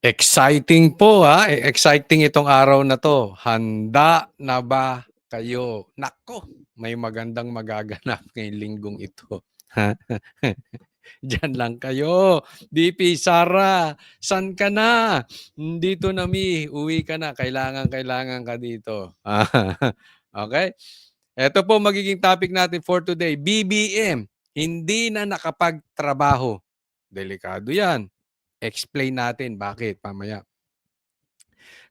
Exciting po, exciting itong araw na 'to. Handa na ba kayo? Naku, may magandang magaganap ngayong linggong ito. Diyan lang kayo. BP Sara, san ka na? Dito na uwi ka na. Kailangan ka dito. Okay. Eto po magiging topic natin for today, BBM, hindi na nakapagtrabaho. Delikado 'yan. Explain natin bakit mamaya.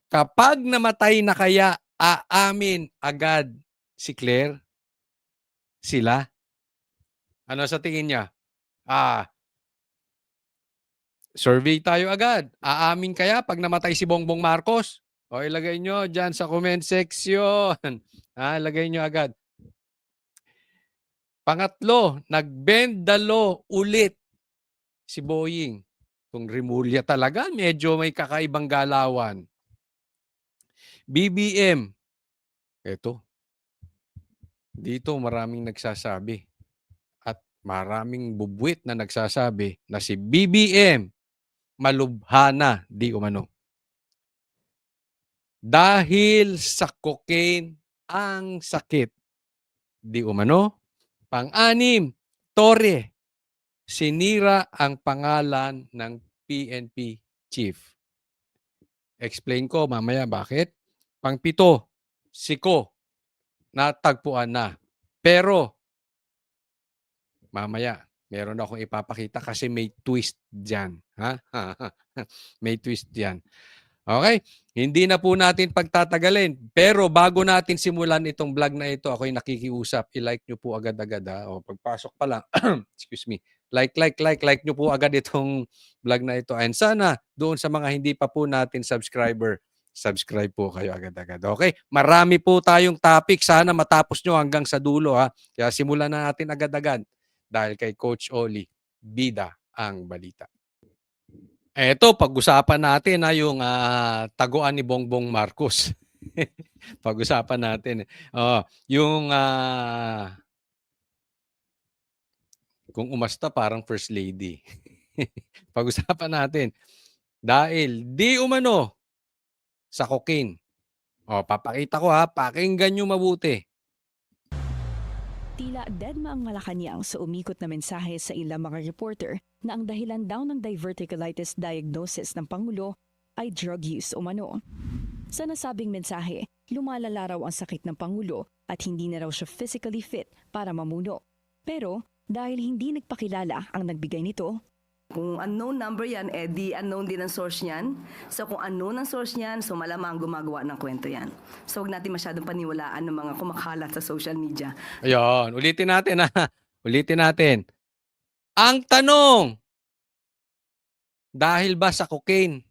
Kapag namatay na kaya, aamin agad si Claire, sila? Ano sa tingin niya? Survey tayo agad. Aamin kaya 'pag namatay si Bongbong Marcos? O ilagay niyo diyan sa comment section. Ilagay niyo agad. Pangatlo, nag-bend the law ulit si Boying. Kung Rimulya talaga, medyo may kakaibang galawan. BBM, eto, dito maraming nagsasabi at maraming bubwit na nagsasabi na si BBM malubha na di umano. Dahil sa cocaine ang sakit di umano. Pang-anim, Torre, sinira ang pangalan ng PNP chief. Explain ko mamaya bakit. Pang-pito, Siko, natagpuan na. Pero mamaya, meron akong ipapakita kasi may twist diyan, May twist diyan. Okay? Hindi na po natin pagtatagalin. Pero bago natin simulan itong vlog na ito, ako'y nakikiusap. I-like nyo po agad-agad, O pagpasok pa lang, excuse me. Like nyo po agad itong vlog na ito. And sana, doon sa mga hindi pa po natin subscriber, subscribe po kayo agad-agad. Okay? Marami po tayong topic. Sana matapos nyo hanggang sa dulo, Kaya simulan na natin agad-agad. Dahil kay Coach Oli, bida ang balita. Eto, pag-usapan natin yung taguan ni Bongbong Marcos. Pag-usapan natin. Yung kung umasta parang first lady. Pag-usapan natin. Dahil di umano sa cocaine. Papakita ko pakinggan nyo mabuti. Tila deadma ang Malacanang sa umikot na mensahe sa ilang mga reporter na ang dahilan daw ng diverticulitis diagnosis ng Pangulo ay drug use umano. Sa nasabing mensahe, lumalala raw ang sakit ng Pangulo at hindi na raw siya physically fit para mamuno. Pero dahil hindi nagpakilala ang nagbigay nito, kung unknown number yan, di unknown din ang source niyan. So kung unknown ang source niyan, so malamang gumagawa ng kwento yan. So huwag natin masyadong paniwalaan ng mga kumakalat sa social media. Ayun, ulitin natin Ulitin natin. Ang tanong, dahil ba sa cocaine?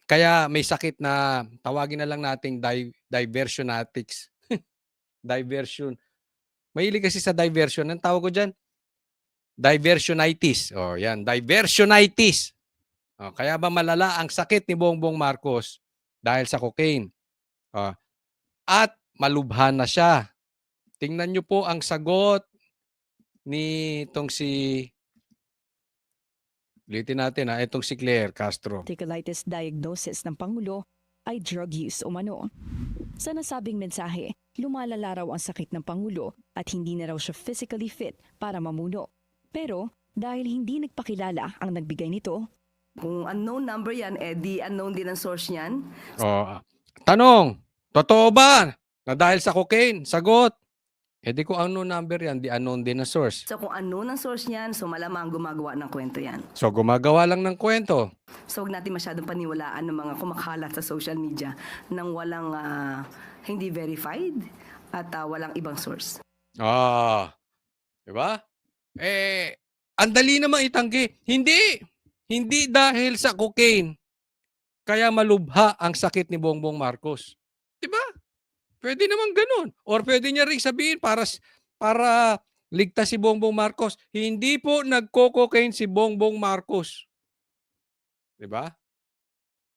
Kaya may sakit na tawagin na lang nating diversionatics. Diversion. Mahilig kasi sa diversion. Ang tawag ko dyan? Diversionitis. Yan. Diversionitis. Kaya ba malala ang sakit ni Bongbong Marcos dahil sa cocaine? At malubhan na siya. Tingnan nyo po ang sagot ni itong ulitin natin itong si Claire Castro. diverticulitis diagnosis ng Pangulo ay drug use umano. Sa nasabing mensahe, lumalala raw ang sakit ng Pangulo at hindi na raw siya physically fit para mamuno. Pero dahil hindi nagpakilala ang nagbigay nito, kung unknown number yan, di unknown din ang source niyan. Tanong, totoo ba na dahil sa cocaine? Sagot. Di ko unknown number yan, di unknown din ang source. So kung unknown ang source niyan, so malamang gumagawa ng kwento yan. So gumagawa lang ng kwento. So huwag natin masyadong paniwalaan ng mga kumakalat sa social media nang walang hindi verified at walang ibang source. Diba? Ang dali namang itanggi. Hindi dahil sa cocaine kaya malubha ang sakit ni Bongbong Marcos. Diba? Pwede naman ganun. Or pwede niya rin sabihin para ligtas si Bongbong Marcos. Hindi po nagko-cocaine si Bongbong Marcos. Diba?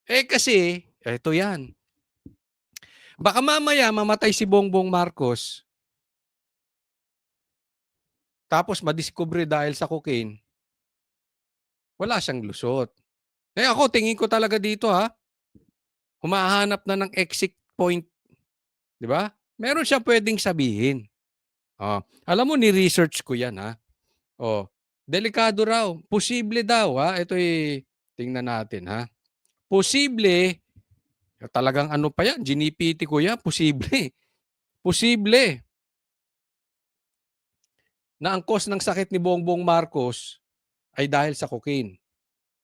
Kasi, eto yan. Baka mamaya mamatay si Bongbong Marcos tapos madiskubre dahil sa cocaine, wala siyang lusot. Ako, tingin ko talaga dito humahanap na ng exit point, 'di ba? Meron siya pwedeng sabihin. Alam mo ni-research ko 'yan delikado raw, posible daw ito'y tingnan natin Posible, talagang ano pa 'yan, ginipiti ko 'yan, posible. Posible na ang cause ng sakit ni Bongbong Marcos ay dahil sa cocaine.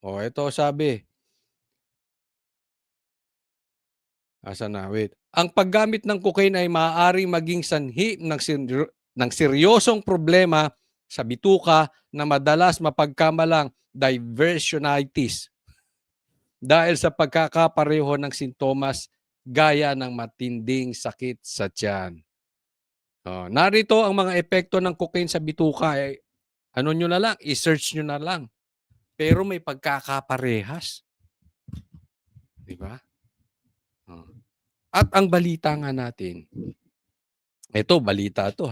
Ito sabi, asan na? Wait. Ang paggamit ng cocaine ay maaaring maging sanhi ng seryosong problema sa bituka na madalas mapagkamalang divertionitis dahil sa pagkakapareho ng sintomas gaya ng matinding sakit sa tiyan. Narito ang mga epekto ng cocaine sa bituka. Ano nyo na lang, i-search nyo na lang. Pero may pagkakaparehas. Di ba? At ang balita nga natin, ito, balita to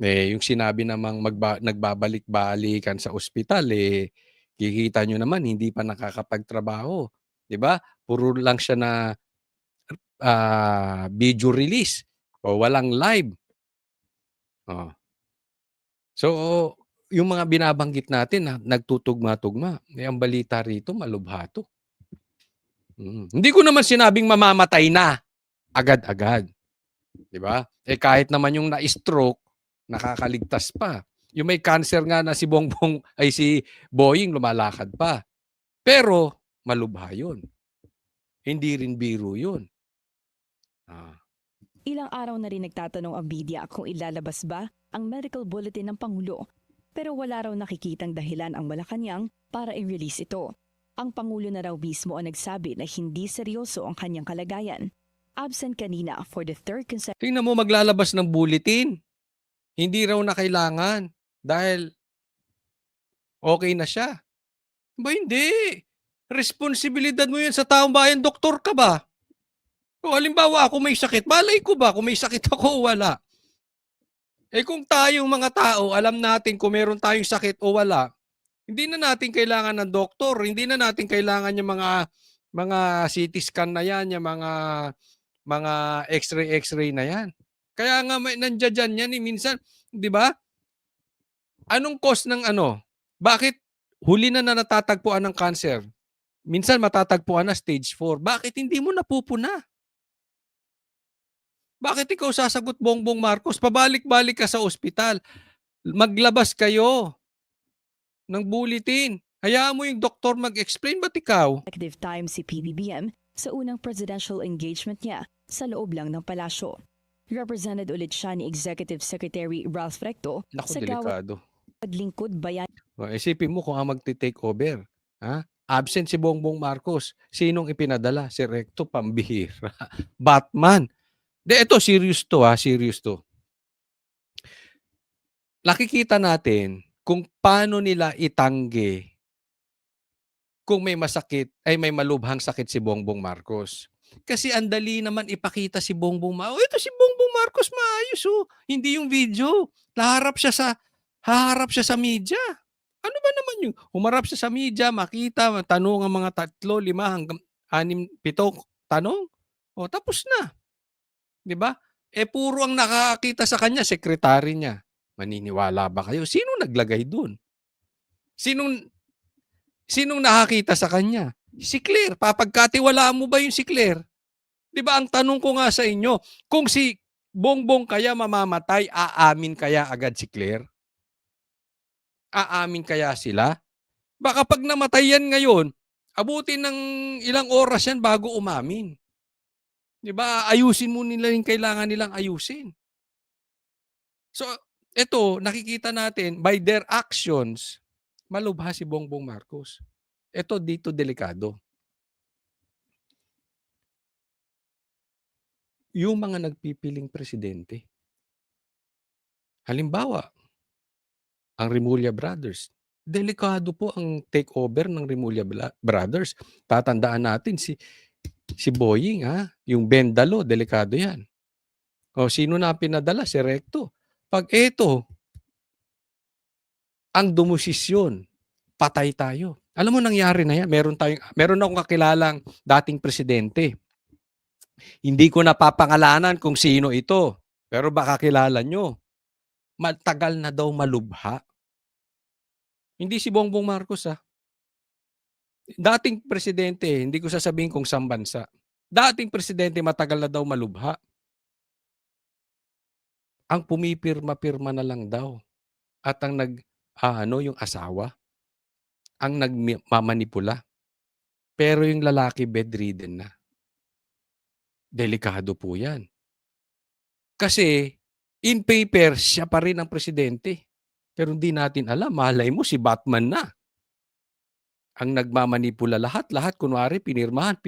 yung sinabi namang nagbabalik-balikan sa ospital, kikita nyo naman, hindi pa nakakapagtrabaho. Di ba? Puro lang siya na video release o walang live. So, yung mga binabanggit natin na nagtutugma-tugma, ang balita rito malubha to. Hindi ko naman sinabing mamamatay na agad-agad. 'Di ba? Kahit naman yung na-stroke, nakakaligtas pa. Yung may cancer nga na si Boying lumalakad pa. Pero malubha 'yun. Hindi rin biro 'yun. Ilang araw na rin nagtatanong ang media kung ilalabas ba ang medical bulletin ng Pangulo. Pero wala raw nakikitang dahilan ang Malacanang para i-release ito. Ang Pangulo na raw mismo ang nagsabi na hindi seryoso ang kanyang kalagayan. Absent kanina for the third consecutive. Tingnan mo maglalabas ng bulletin. Hindi raw na kailangan dahil okay na siya. Ba hindi. Responsibilidad mo 'yan sa taong bayan, doktor ka ba? O halimbawa ako may sakit, malay ko ba kung may sakit ako o wala? Kung tayong mga tao, alam natin kung meron tayong sakit o wala, hindi na natin kailangan ng doktor, hindi na natin kailangan yung mga CT scan na yan, yung mga x-ray na yan. Kaya nga nandiyan yan minsan, 'di ba? Anong cause ng ano? Bakit huli na natatagpuan ng cancer? Minsan matatagpuan na stage 4. Bakit hindi mo napupuna? Bakit ikaw sasagot Bongbong Marcos? Pabalik-balik ka sa ospital. Maglabas kayo ng bulletin. Hayaan mo yung doktor mag-explain, ba't ikaw? Time si PBBM sa unang presidential engagement niya sa loob lang ng palasyo. Represented ulit siya ni Executive Secretary Ralph Recto Naku, sa gawad delikado. lingkod bayan. Isipin mo kung ang magti-take over. Absent si Bongbong Marcos. Sinong ipinadala? Si Recto, pambihira. Batman. Ito, serious to serious to. Nakikita natin kung paano nila itanggi kung may masakit, may malubhang sakit si Bongbong Marcos. Kasi ang dali naman ipakita si Bongbong Marcos. Ito si Bongbong Marcos maayos Hindi yung video. Haharap siya sa media. Ano ba naman yung humarap siya sa media, makita, tanong ang mga 3, 5 hanggang 6, 7 tanong. Tapos na. 'Di ba? Puro ang nakakita sa kanya sekretary niya. Maniniwala ba kayo? Sino naglagay dun? Sinong nakakita sa kanya? Si Claire. Papagkatiwalaan mo ba yung si Claire? 'Di ba ang tanong ko nga sa inyo, kung si Bongbong kaya mamamatay, aamin kaya agad si Claire? Aamin kaya sila? Baka pag namatay yan ngayon, abutin ng ilang oras yan bago umamin. 'Di ba? Ayusin mo nila yung kailangan nilang ayusin. So, ito, nakikita natin, by their actions, malubha si Bongbong Marcos. Ito dito delikado. Yung mga nagpipiling presidente. Halimbawa, ang Remulla Brothers. Delikado po ang takeover ng Remulla Brothers. Tatandaan natin si Boying, yung Bendalo, delikado yan. Sino na pinadala? Si Recto. Pag ito, ang dumosisyon, patay tayo. Alam mo nangyari na yan. Meron akong kakilalang dating presidente. Hindi ko napapangalanan kung sino ito. Pero baka kilala nyo. Matagal na daw malubha. Hindi si Bongbong Marcos Dating presidente, hindi ko sasabihin kung saan bansa. Dating presidente matagal na daw malubha. Ang pumipirma-pirma na lang daw. At ang yung asawa, ang nagmamanipula. Pero yung lalaki bedridden na. Delikado po yan. Kasi in paper, siya pa rin ang presidente. Pero hindi natin alam, malay mo si Batman na. Ang nagmamanipula lahat, kunwari pinirmahan.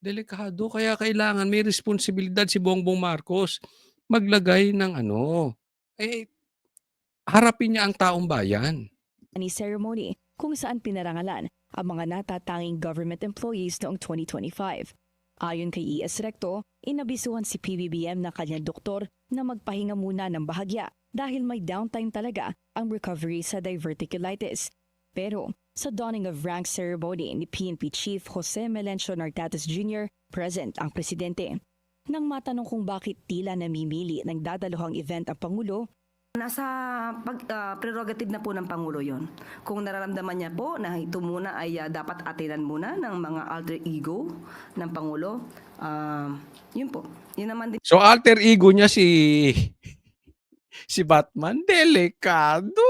Delikado, kaya kailangan may responsibilidad si Bongbong Marcos maglagay ng harapin niya ang taong bayan. Ni ceremony kung saan pinarangalan ang mga natatanging government employees noong 2025. Ayon kay E.S. Recto, inabisuhan si PBBM na kanyang doktor na magpahinga muna ng bahagya dahil may downtime talaga ang recovery sa diverticulitis. Pero sa donning of rank ceremony ni PNP Chief Jose Melencio Nartates Jr., present ang presidente. Nang matanong kung bakit tila namimili ng dadaluhang event ang Pangulo, Nasa prerogative na po ng Pangulo yon. Kung nararamdaman niya po na ito muna ay dapat atinan muna ng mga alter ego ng Pangulo, yun po. Yun naman din So alter ego niya si Batman, delikado.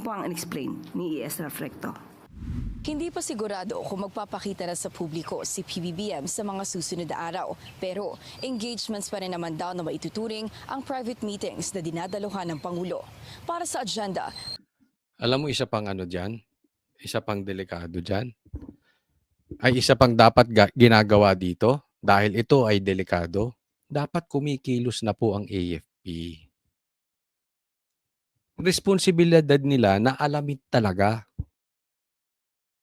po ang inexplain ni E.S. Reflecto. hindi pa sigurado kung magpapakita na sa publiko si PBBM sa mga susunod na araw. Pero engagements pa rin naman daw na maituturing ang private meetings na dinadaluhan ng Pangulo. Para sa agenda, Alam mo, isa pang dyan, isa pang delikado dyan, ay isa pang dapat ginagawa dito, dahil ito ay delikado, dapat kumikilos na po ang AFP. Responsibilidad nila na alamin talaga.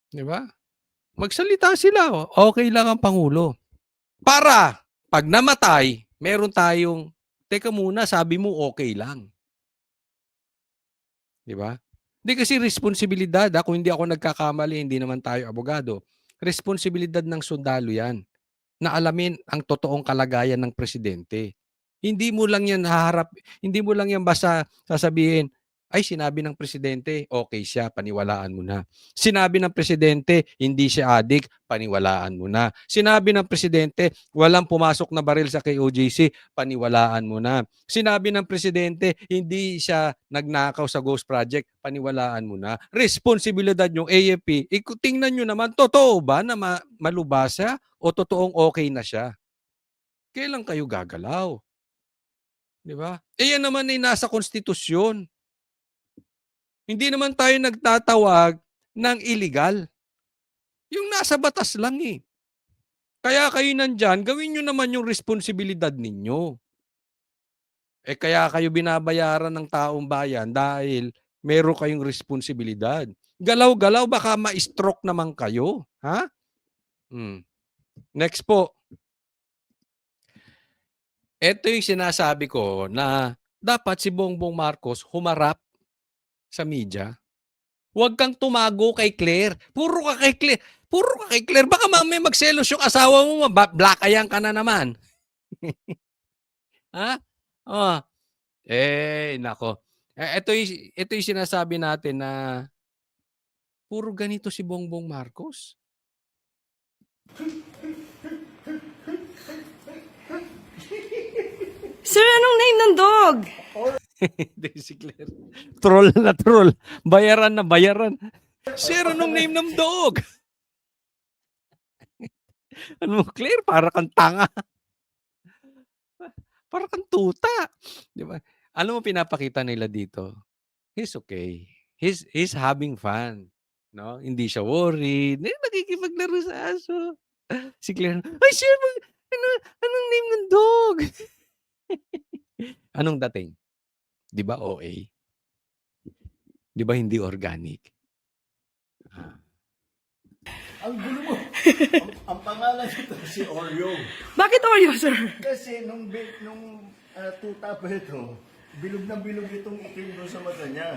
Di ba? Magsalita sila. Okay lang ang Pangulo. Para pag namatay, meron tayong, teka muna, sabi mo okay lang. Di ba? Hindi kasi responsibilidad. Kung hindi ako nagkakamali, hindi naman tayo abogado. Responsibilidad ng sundalo yan na alamin ang totoong kalagayan ng presidente. Hindi mo lang yan hindi mo lang yan basta sasabihin, ay sinabi ng presidente, okay siya, paniwalaan mo na. Sinabi ng presidente, hindi siya adik, paniwalaan mo na. Sinabi ng presidente, walang pumasok na baril sa KOJC, paniwalaan mo na. Sinabi ng presidente, hindi siya nagnakaw sa Ghost Project, paniwalaan mo na. Responsibilidad yung AFP, tingnan nyo naman, totoo ba na malubasa o totoong okay na siya? Kailan kayo gagalaw? Di ba? Yan naman ay nasa konstitusyon. Hindi naman tayo nagtatawag ng illegal. Yung nasa batas lang Kaya kayo nandyan, gawin nyo naman yung responsibilidad ninyo. Kaya kayo binabayaran ng taong bayan dahil meron kayong responsibilidad. Galaw-galaw, baka ma-stroke naman kayo. Ha? Next po. Ito yung sinasabi ko na dapat si Bongbong Marcos humarap sa media. Huwag kang tumago kay Claire. Puro ka kay Claire. Baka mamaya magselos yung asawa mo, blackayan ka na naman. Ha? Nako. Ito yung sinasabi natin na puro ganito si Bongbong Marcos. Sir, anong name ng dog? Hindi si Claire. Troll na troll. Bayaran na bayaran. Sir, anong name ng dog? Ano, Claire? Para kang tanga. Para kang tuta. Di ba? Alam mo, pinapakita nila dito. He's okay. He's having fun. No? Hindi siya worried. Nakikipaglaro sa aso. Si Claire, ay sir, anong name ng dog? Anong dating? Di ba OA? Di ba hindi organic? Ang gulo mo. ang pangalan nito si Oreo. Bakit Oreo, sir? Kasi nung tuta pa ito, bilog na bilog itong itim doon sa mata niya.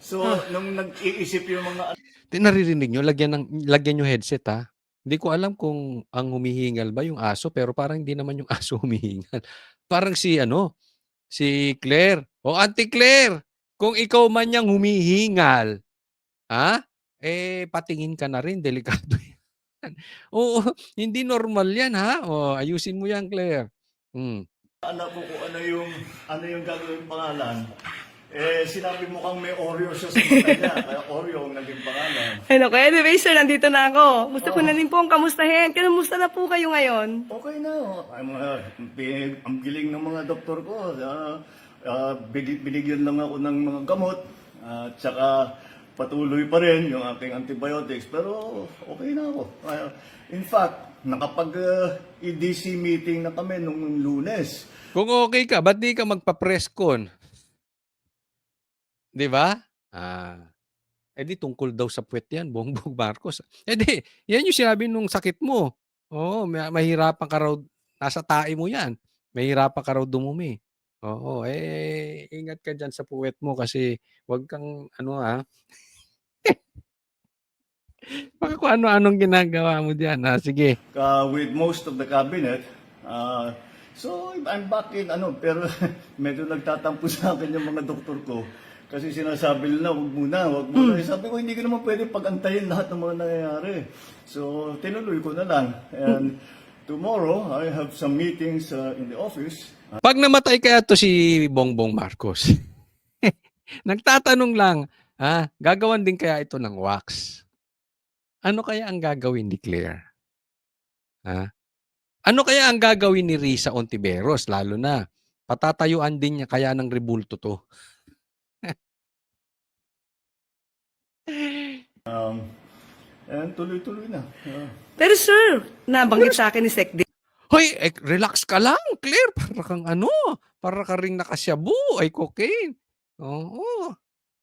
So, nung nag-iisip yung mga Naririnig nyo, lagyan nyo headset ha. Hindi ko alam kung ang humihingal ba yung aso, pero parang hindi naman yung aso humihingal. Parang si Claire. O Auntie Claire, kung ikaw man yang humihingal, ha? Patingin ka na rin, delikado yan. Oo, hindi normal yan ha. O, ayusin mo yan, Claire. anak ko kung ano yung gagawin pangalan, sinabi mo kang may Oreo siya sa mata niya, kaya Oreo ang naging pangalan. Ano ko? Anyway, sir, nandito na ako. Gusto ko na rin po ang kamustahin. Kamusta na po kayo ngayon? Okay na. Ang giling ng mga doktor ko. Binigyan lang ako ng mga gamot. At saka patuloy pa rin yung aking antibiotics. Pero okay na ako. In fact, nakapag-EDC meeting na kami nung Lunes. Kung okay ka, ba't di ka magpa-press con? Di ba? Di tungkol daw sa puwet yan, Bongbong Marcos. Di, yan yung sinabi nung sakit mo. Oo, mahirapan ka raw, nasa tae mo yan. Mahirapan ka raw dumumi. Oo, ingat ka dyan sa puwet mo kasi wag kang, baka kung ano-anong ginagawa mo dyan. Sige. With most of the cabinet. So I'm back in pero medyo nagtatampo sa akin yung mga doktor ko. Kasi sinasabi nila, wag muna. Sabi ko, hindi ko naman pwede pagantayin lahat ng mga nangyayari. So tinuloy ko na lang. And tomorrow, I have some meetings in the office. Pag namatay kaya to si Bongbong Marcos, nagtatanong lang, gagawan din kaya ito ng wax? Ano kaya ang gagawin ni Claire? Ano kaya ang gagawin ni Risa Ontiveros? Lalo na, patatayuan din niya kaya ng rebulto to. And tuloy-tuloy na. Pero sir, nabanggit sa akin ni Sec. Hoy, relax ka lang, Claire. Para ka ring nakasyabu, ay cocaine. Oo.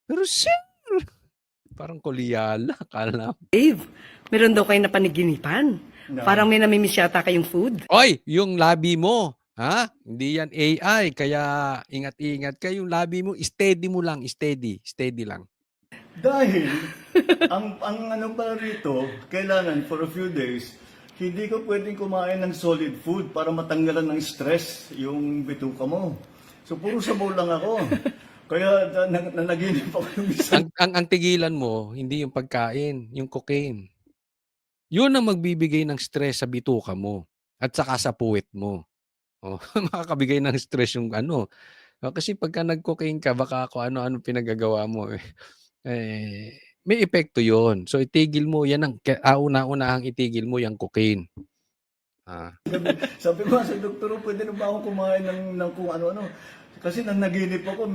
Pero sir, parang koliyala, kala. Dave, meron daw kayo napaniginipan. No. Parang may namimiss yata kayong food. Oy, yung labi mo, hindi yan AI, kaya ingat-ingat ka. Yung labi mo, steady mo lang, steady lang. Dahil, ang ano pa rito, kailangan for a few days, hindi ka pwedeng kumain ng solid food para matanggalan ng stress yung bituka mo. So, puro sabaw lang ako. Kaya nanaginip ako yung isang... Ang tigilan mo, hindi yung pagkain, yung cocaine. Yun ang magbibigay ng stress sa bituka mo at saka sa puwet mo. Makakabigay ng stress yung kasi pagka nag-cocaine ka, baka ako ano-ano pinagagawa mo. May epekto yon. So itigil mo, yan ang una-unahang itigil mo yung cocaine. Sabi ko sa doktor, pwede na ba akong kumain ng kung ano-ano? Kasi nang naginip ako,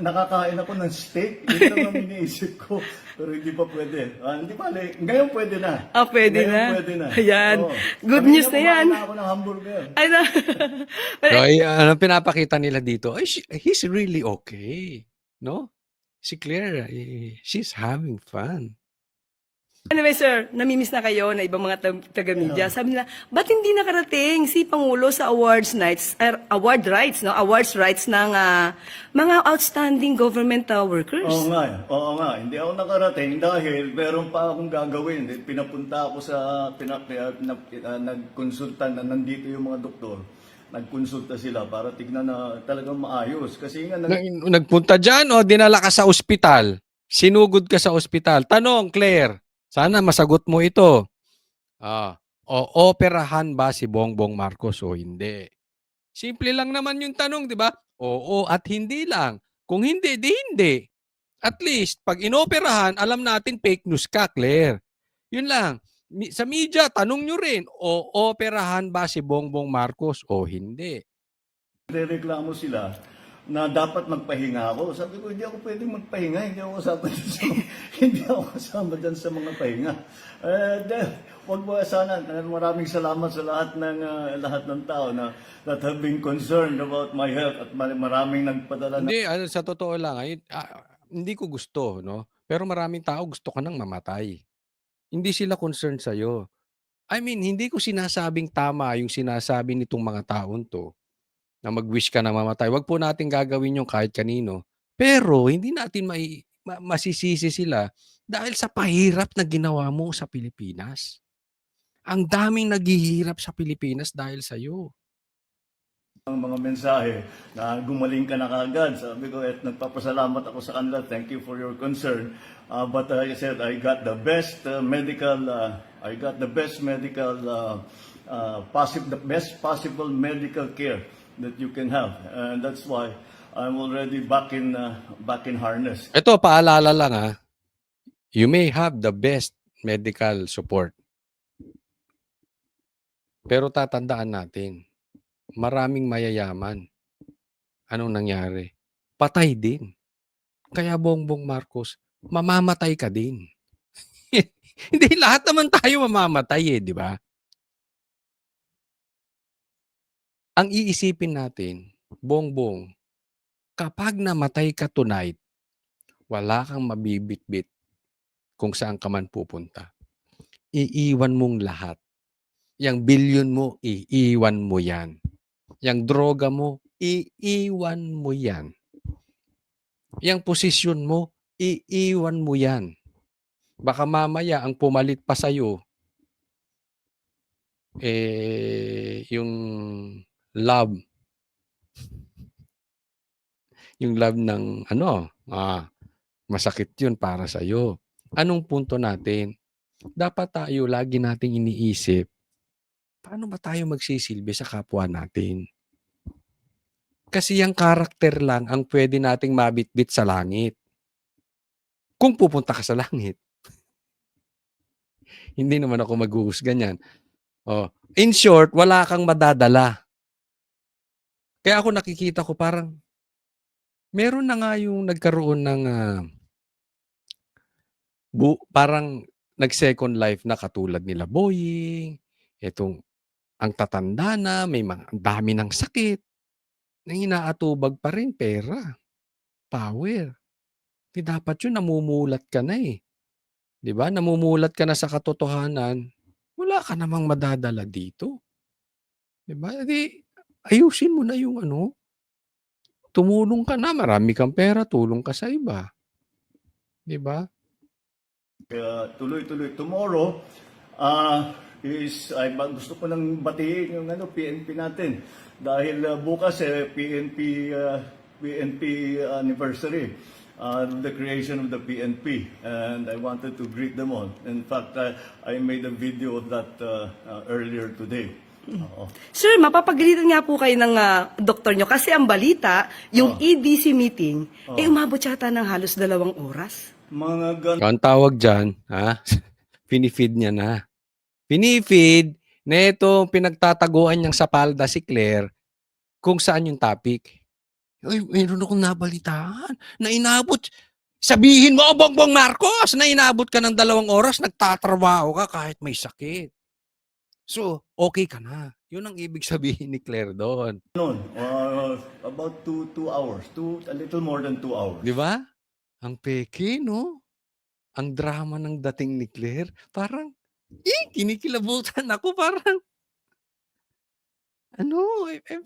nakakain ako ng steak. Yun lang ang iniisip ko. Pero hindi pa pwede. Hindi pala. Ngayon pwede na. Pwede Ngayon na. Pwede na. Ayan. Oo. Good Kanina news na yan. kumain ako ng hamburger. Ay na. So, pinapakita nila dito, he's really okay. No? Si Claire, she's having fun. Anyway, sir, namimiss na kayo na ibang mga taga-media. Sabi nila, ba't hindi nakarating si Pangulo sa awards rights ng mga outstanding government workers? Oo nga. Hindi ako nakarating dahil meron pa akong gagawin. Pinapunta ako nagkonsulta na nandito yung mga doktor. Nagkonsulta sila para tignan na talagang maayos. Kasi nga, Nagpunta dyan o dinala ka sa ospital? Sinugod ka sa ospital? Tanong, Claire. Sana masagot mo ito. Operahan ba si Bongbong Marcos o hindi? Simple lang naman yung tanong, di ba? Oo at hindi lang. Kung hindi, di hindi. At least, pag inoperahan, alam natin fake news ka, Claire. Yun lang. Sa media, tanong nyo rin, operahan ba si Bongbong Marcos o hindi? reklamo sila na dapat magpahinga ako. Sabi ko, hindi ako pwedeng magpahinga. Hindi ako kasama dyan sa mga pahinga. Huwag mo sana. Maraming salamat sa lahat ng tao that have been concerned about my health at maraming nagpadala Hindi, sa totoo lang, hindi ko gusto, no? Pero maraming tao gusto ka nang mamatay. Hindi sila concerned sa'yo. I mean, hindi ko sinasabing tama yung sinasabi nitong mga taon to na mag-wish ka na mamatay. Wag po natin gagawin yung kahit kanino. Pero hindi natin masisisi sila dahil sa pahirap na ginawa mo sa Pilipinas. Ang daming naghihirap sa Pilipinas dahil sa'yo. Ang mga mensahe na gumaling ka na kaagad. Sabi ko, nagpapasalamat ako sa kanila. Thank you for your concern. But I said, I got the best the best possible medical care that you can have. And that's why I'm already back in harness. Ito, paalala lang ha. You may have the best medical support. Pero tatandaan natin, maraming mayayaman. Anong nangyari? Patay din. Kaya Bongbong Marcos, mamamatay ka din. Hindi, lahat naman tayo mamamatay di ba? Ang iisipin natin, Bongbong, kapag namatay ka tonight, wala kang mabibitbit kung saan ka man pupunta. Iiwan mong lahat. Yang bilyon mo, iiwan mo yan. Yang droga mo, iiwan mo yan. Yang posisyon mo, iiwan mo yan. Baka mamaya ang pumalit pa sa'yo, yung love. Yung love ng masakit yun para sa'yo. Anong punto natin? Dapat tayo lagi nating iniisip, paano ba tayo magsisilbi sa kapwa natin? Kasi yung karakter lang ang pwede nating mabitbit sa langit. Kung pupunta ka sa langit. Hindi naman ako maghuhusga niyan. In short, wala kang madadala. Kaya ako nakikita ko parang meron na nga yung nagkaroon ng parang nag-second life na katulad nila Boying, ang tatanda na, may ang dami ng sakit, na inaatubag pa rin pera, power. Di dapat yun, namumulat ka na Di ba? Namumulat ka na sa katotohanan, wala ka namang madadala dito. Di ba? Di, ayusin mo na yung tumulong ka na, marami kang pera, tulong ka sa iba. Di ba? Kaya tuloy-tuloy. Tomorrow, gusto ko nang batiin yung PNP natin. Dahil bukas PNP anniversary, the creation of the PNP. And I wanted to greet them all. In fact, I made a video of that earlier today. Sir, mapapagalitan nga po kayo ng doktor nyo kasi ang balita, yung EDC meeting, umabot yata ng halos 2 oras. Mga Ang tawag dyan, pinifeed niya na. Pinifeed na itong pinagtataguan niyang sa palda si Claire kung saan yung topic. Ay, mayroon akong nabalitaan na inabot. Sabihin mo, Bongbong Marcos, na inabot ka ng 2 oras, nagtatrabaho ka kahit may sakit. So, okay ka na. Yun ang ibig sabihin ni Claire doon. about 2 hours, a little more than 2 hours. Di ba? Ang peke, no? Ang drama ng dating ni Claire. Parang, kinikilabutan ako. Parang,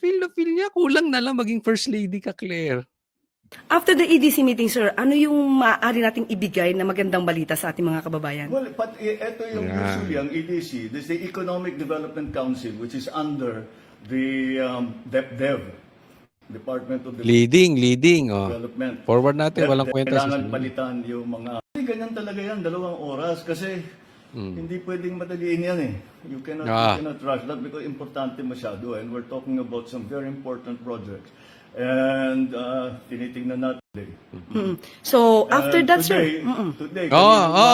feel niya. Kulang na lang maging first lady ka, Claire. After the EDC meeting, sir, ano yung maaari nating ibigay na magandang balita sa ating mga kababayan? Well, but ito yung usually ang EDC, this is the Economic Development Council, which is under the DepDev, Department of Leading. Development. Forward natin, walang kwenta sa Kailangan palitan yung mga... Ganyan talaga yan, 2 oras kasi hindi pwedeng madaliin yan You cannot rush that because importante masyado and we're talking about some very important projects. And tinitingnan natin. So, after that, today, sir... Today,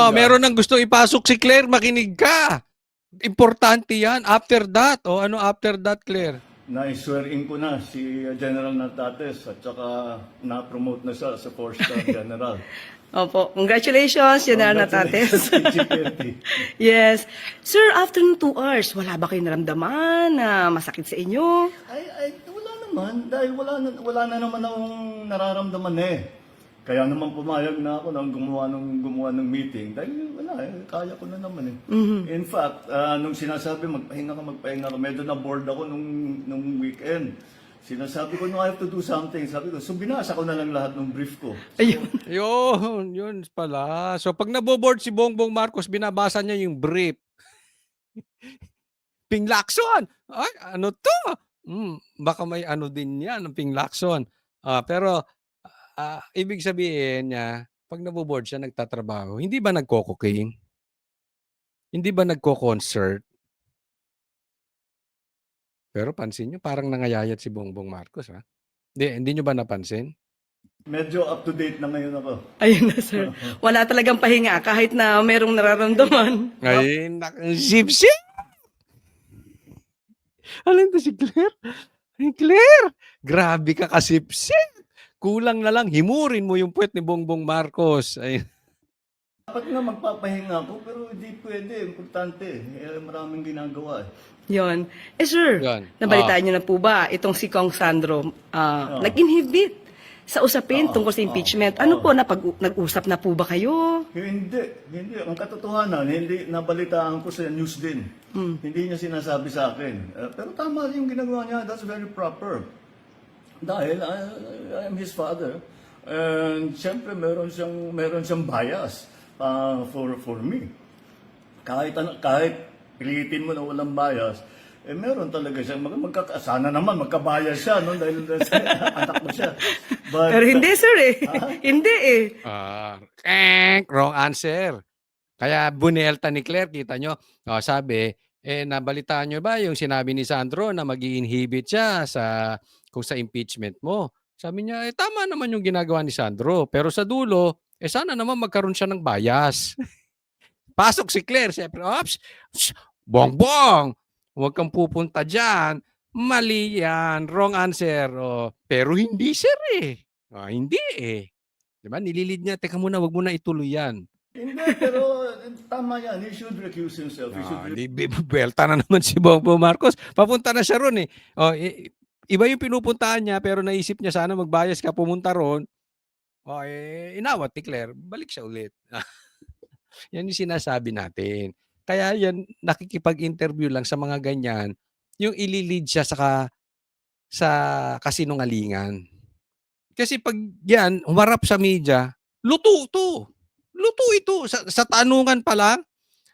meron nang gusto ipasok si Claire, makinig ka. Importante yan. After that, ano after that, Claire? Na-swear-in ko na si General Natates at saka na-promote na siya sa 4-star General. Opo, congratulations, General Natates. Congratulations. Yes. Sir, after ng 2 hours, wala ba kayong naramdaman na masakit sa inyo? Ay, wala naman. Dahil wala na naman akong nararamdaman Kaya naman pumayag na ako nang gumawa ng meeting. Dahil wala kaya ko na naman In fact, nung sinasabi magpahinga ka, medyo na-bored ako nung weekend. Sinasabi ko, no, I have to do something. Sabi ko, so binasa ko na lang lahat ng brief ko. Ayun. Yun pala. So pag naboboard si Bongbong Marcos, binabasa niya yung brief. Ping Lacson! Ay, ano to? Baka may ano din yan, ng Ping Lacson. Pero ibig sabihin niya, pag naboboard siya, nagtatrabaho, hindi ba nagko-cocaine? Hindi ba nagko-concert? Pero pansin nyo, parang nangayayat si Bongbong Marcos, ha? Hindi nyo ba napansin? Medyo up to date na ngayon ako. Ayun na, sir. Wala talagang pahinga kahit na merong nararamdaman. Ay, sip-sip! Alin to si Claire? Ay, Claire! Grabe ka kasip-sip! Kulang na lang, himurin mo yung puwet ni Bongbong Marcos. Ay, Dapat nga magpapahinga ako, pero hindi pwede. Importante. Maraming ginagawa. Yon. Sir, Yan. nabalitaan niyo na po ba itong si Kong Sandro nag-inhibit sa usapin tungkol sa impeachment? Ano po, nag-usap na po ba kayo? Hindi. Ang katotohanan, hindi nabalitaan ko sa news din. Hindi niya sinasabi sa akin. Pero tama yung ginagawa niya. That's very proper. Dahil I am his father. And siyempre meron siyang bias for me. Kahit pilitin mo na walang bias, meron talaga siya. Sana naman magkabias siya, no? Dahil anak mo siya. But, Pero hindi, sir eh. Hindi eh. wrong answer. Kaya bunelta ni Claire, kita nyo, sabi, nabalitaan nyo ba yung sinabi ni Sandro na mag-i-inhibit siya kung sa impeachment mo? Sabi niya, tama naman yung ginagawa ni Sandro. Pero sa dulo, sana naman magkaroon siya ng bias. Pasok si Claire, siyempre, ops, bongbong, huwag kang pupunta dyan. Mali yan, wrong answer. Pero hindi, sir eh. Hindi eh. Diba? Nililid niya, teka muna, wag mo na ituloy yan. hindi, pero tama yan. He should recuse himself. He should Buwelta na naman si Bongbong Marcos. Papunta na siya ron eh. Iba yung pinupuntahan niya, pero naisip niya sana magbayas ka pumunta ron. Inawat ni Claire, balik siya ulit. Yan yung sinasabi natin. Kaya yan, nakikipag-interview lang sa mga ganyan, yung ililid siya sa kasinungalingan. Kasi pag yan, humarap sa media, luto to. Luto ito. Sa tanungan pa lang,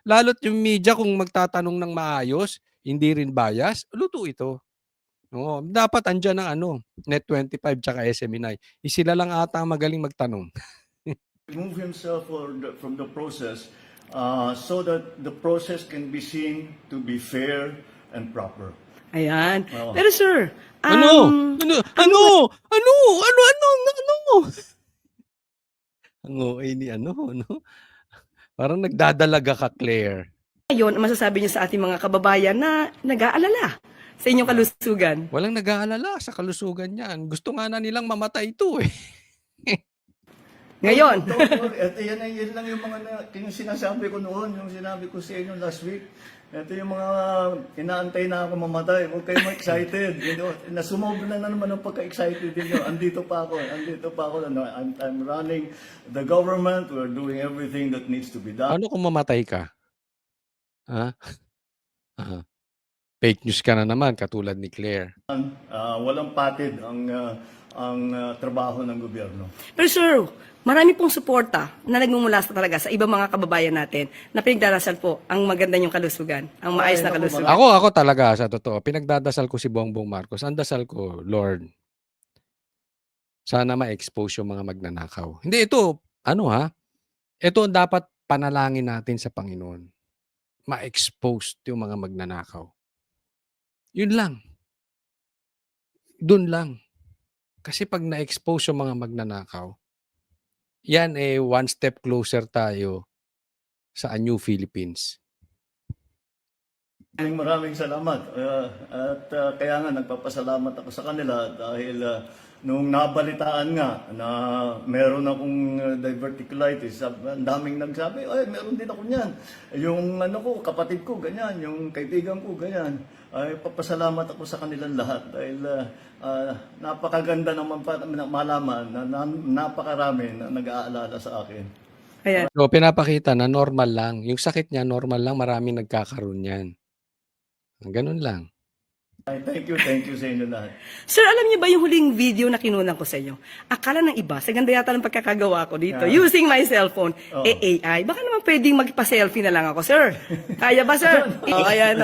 lalo't yung media kung magtatanong ng maayos, hindi rin bias, luto ito. Oo, dapat andyan ang Net25 tsaka SMNI. Sila lang ata ang magaling magtanong. remove himself from the process so that the process can be seen to be fair and proper. Ayan. Oo. Pero sir, Ano? Ang OA ni ano? Parang nagdadalaga ka, Claire. ngayon, masasabi niyo sa ating mga kababayan na nag-aalala sa inyong kalusugan? Walang nag-aalala sa kalusugan niyan. Gusto nga na nilang mamatay ito eh. Ngayon. Don't worry. Yan lang yung sinasabi ko noon, yung sinabi ko sa inyo last week. Ito yung mga inaantay na ako mamatay. Huwag kayong excited. Nasumobra na naman ang pagka-excited ninyo. Andito pa ako. I'm running the government. We're doing everything that needs to be done. Ano kung mamatay ka? Ha? Fake news ka na naman, katulad ni Claire. Walang patid ang trabaho ng gobyerno. Pero sir, marami pong suporta na nagmumula talaga sa ibang mga kababayan natin na pinagdarasal po ang maganda niyong kalusugan, ang maayos na naku, kalusugan. Ako talaga, sa totoo, pinagdadasal ko si Bongbong Marcos. Ang dasal ko, Lord, sana ma-expose yung mga magnanakaw. Hindi, ito, ito ang dapat panalangin natin sa Panginoon. Ma-expose yung mga magnanakaw. Yun lang. Doon lang. Kasi pag na-expose yung mga magnanakaw, yan one step closer tayo sa A New Philippines. Maraming salamat. Kaya nga nagpapasalamat ako sa kanila dahil nung nabalitaan nga na meron akong diverticulitis, ang daming nagsabi, meron din ako niyan. Yung kapatid ko, ganyan. Yung kaibigan ko, ganyan. Ay, papasalamat ako sa kanilang lahat dahil napakaganda naman malaman na napakarami na nag-aalala sa akin. Ayan. So, pinapakita na normal lang. Yung sakit niya, normal lang. Maraming nagkakaroon yan. Ganun lang. Thank you sa inyo lahat. Sir, alam niyo ba yung huling video na kinunan ko sa inyo? Akala ng iba, sa ganda yata ng pagkakagawa ko dito, using my cellphone, Oo. AI. Baka naman pwedeng magpa-selfie na lang ako, sir. Kaya ba, sir? Ayan,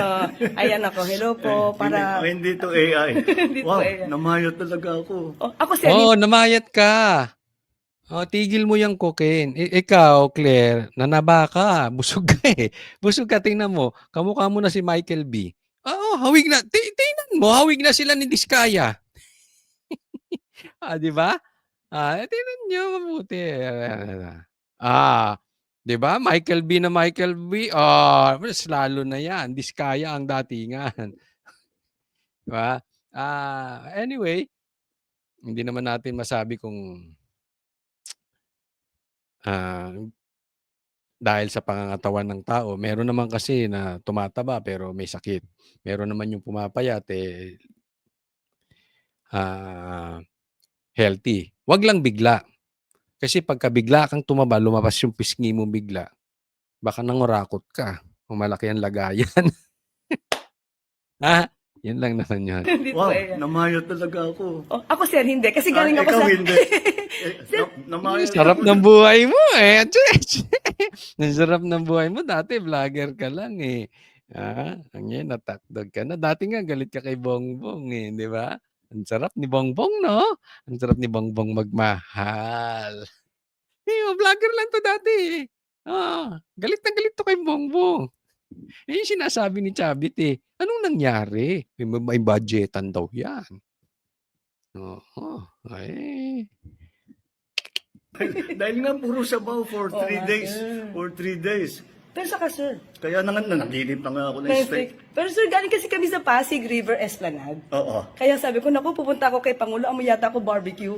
ayan ako. Hello po, para... Hindi to AI. Hindi to Wow, AI. namayo talaga ako. Ako, sir, Oo, namayat ka. Oh, tigil mo yung cocaine. Ikaw, Claire, nanaba ka. Busog ka eh. Busog ka, tingnan mo. Kamukha mo na si Michael B. Oo, hawig na. Tingnan mo, hawig na sila ni Diskaya. Di ba? Tingnan nyo mabuti. Di ba? Michael B na Michael B. Mas lalo na yan. Diskaya ang datingan. Di ba? Anyway, hindi naman natin masabi kung dahil sa pangangatawan ng tao. Meron naman kasi na tumataba pero may sakit. Meron naman yung pumapayat healthy. Wag lang bigla. Kasi pagka bigla kang tumaba, lumabas yung pisngi mo bigla, baka nangurakot ka. O malaki ang lagayan. Yan lang naman yun. hindi po Wow, AI. namayo talaga ako. Ako, sir, hindi. Kasi galing ako Ikaw sa... hindi. Namayo Sarap ng buhay mo eh. Ang sarap ng buhay mo. Dati vlogger ka lang eh. Ngayon natakdog ka na. Dati nga galit ka kay Bongbong eh. Di ba? Ang sarap ni Bongbong, no? Ang sarap ni Bongbong magmahal. Vlogger lang to dati eh. Galit na galit to kay Bongbong. Yung sinasabi ni Chavit eh. Anong nangyari? May budgetan daw yan. Oo. Dahil nga puro sabaw for 3 nga, days. sir. For 3 days. Pero saka, sir, Kaya naninip na nga ako ng steak. Pero sir, galing kasi kami sa Pasig River Esplanade. Oo. Kaya sabi ko, naku, pupunta ako kay Pangulo, amoy yata ako barbecue.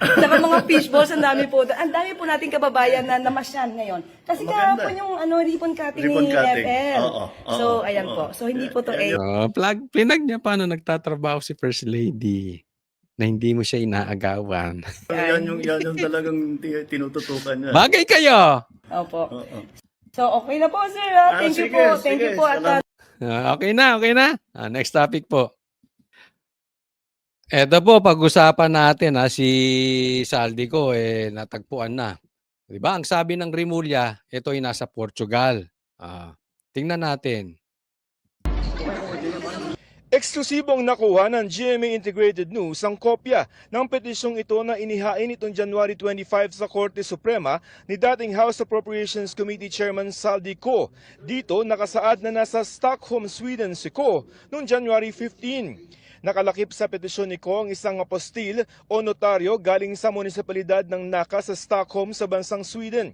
Saka mga fishballs, ang dami po. Ang dami po nating kababayan na namasyan ngayon. Kasi Maganda. kahapon yung ribbon cutting Ribbon ni cutting. FL. Oo, So, oo, ayan oo. po. So, hindi po to Plinag niya paano nagtatrabaho si First Lady na hindi mo siya inaagawan. Yan yung talagang tinututukan niya. Bagay kayo! Opo. Oo. So, okay na po, sir. Thank you sige, po. Thank sige. you po. At Okay na. Next topic po. Eto po, pag-usapan natin si Saldico natagpuan na. 'Di ba? Ang sabi ng Rimulya, ito ay nasa Portugal. Tingnan natin. Eksklusibong nakuha ng GMA Integrated News ang kopya ng petisyong ito na inihain itong January 25 sa Korte Suprema ni dating House Appropriations Committee Chairman Saldi Ko. Dito nakasaad na nasa Stockholm, Sweden si Ko noong January 15. Nakalakip sa petisyon ni Ko ang isang apostil o notaryo galing sa munisipalidad ng Naka sa Stockholm sa bansang Sweden.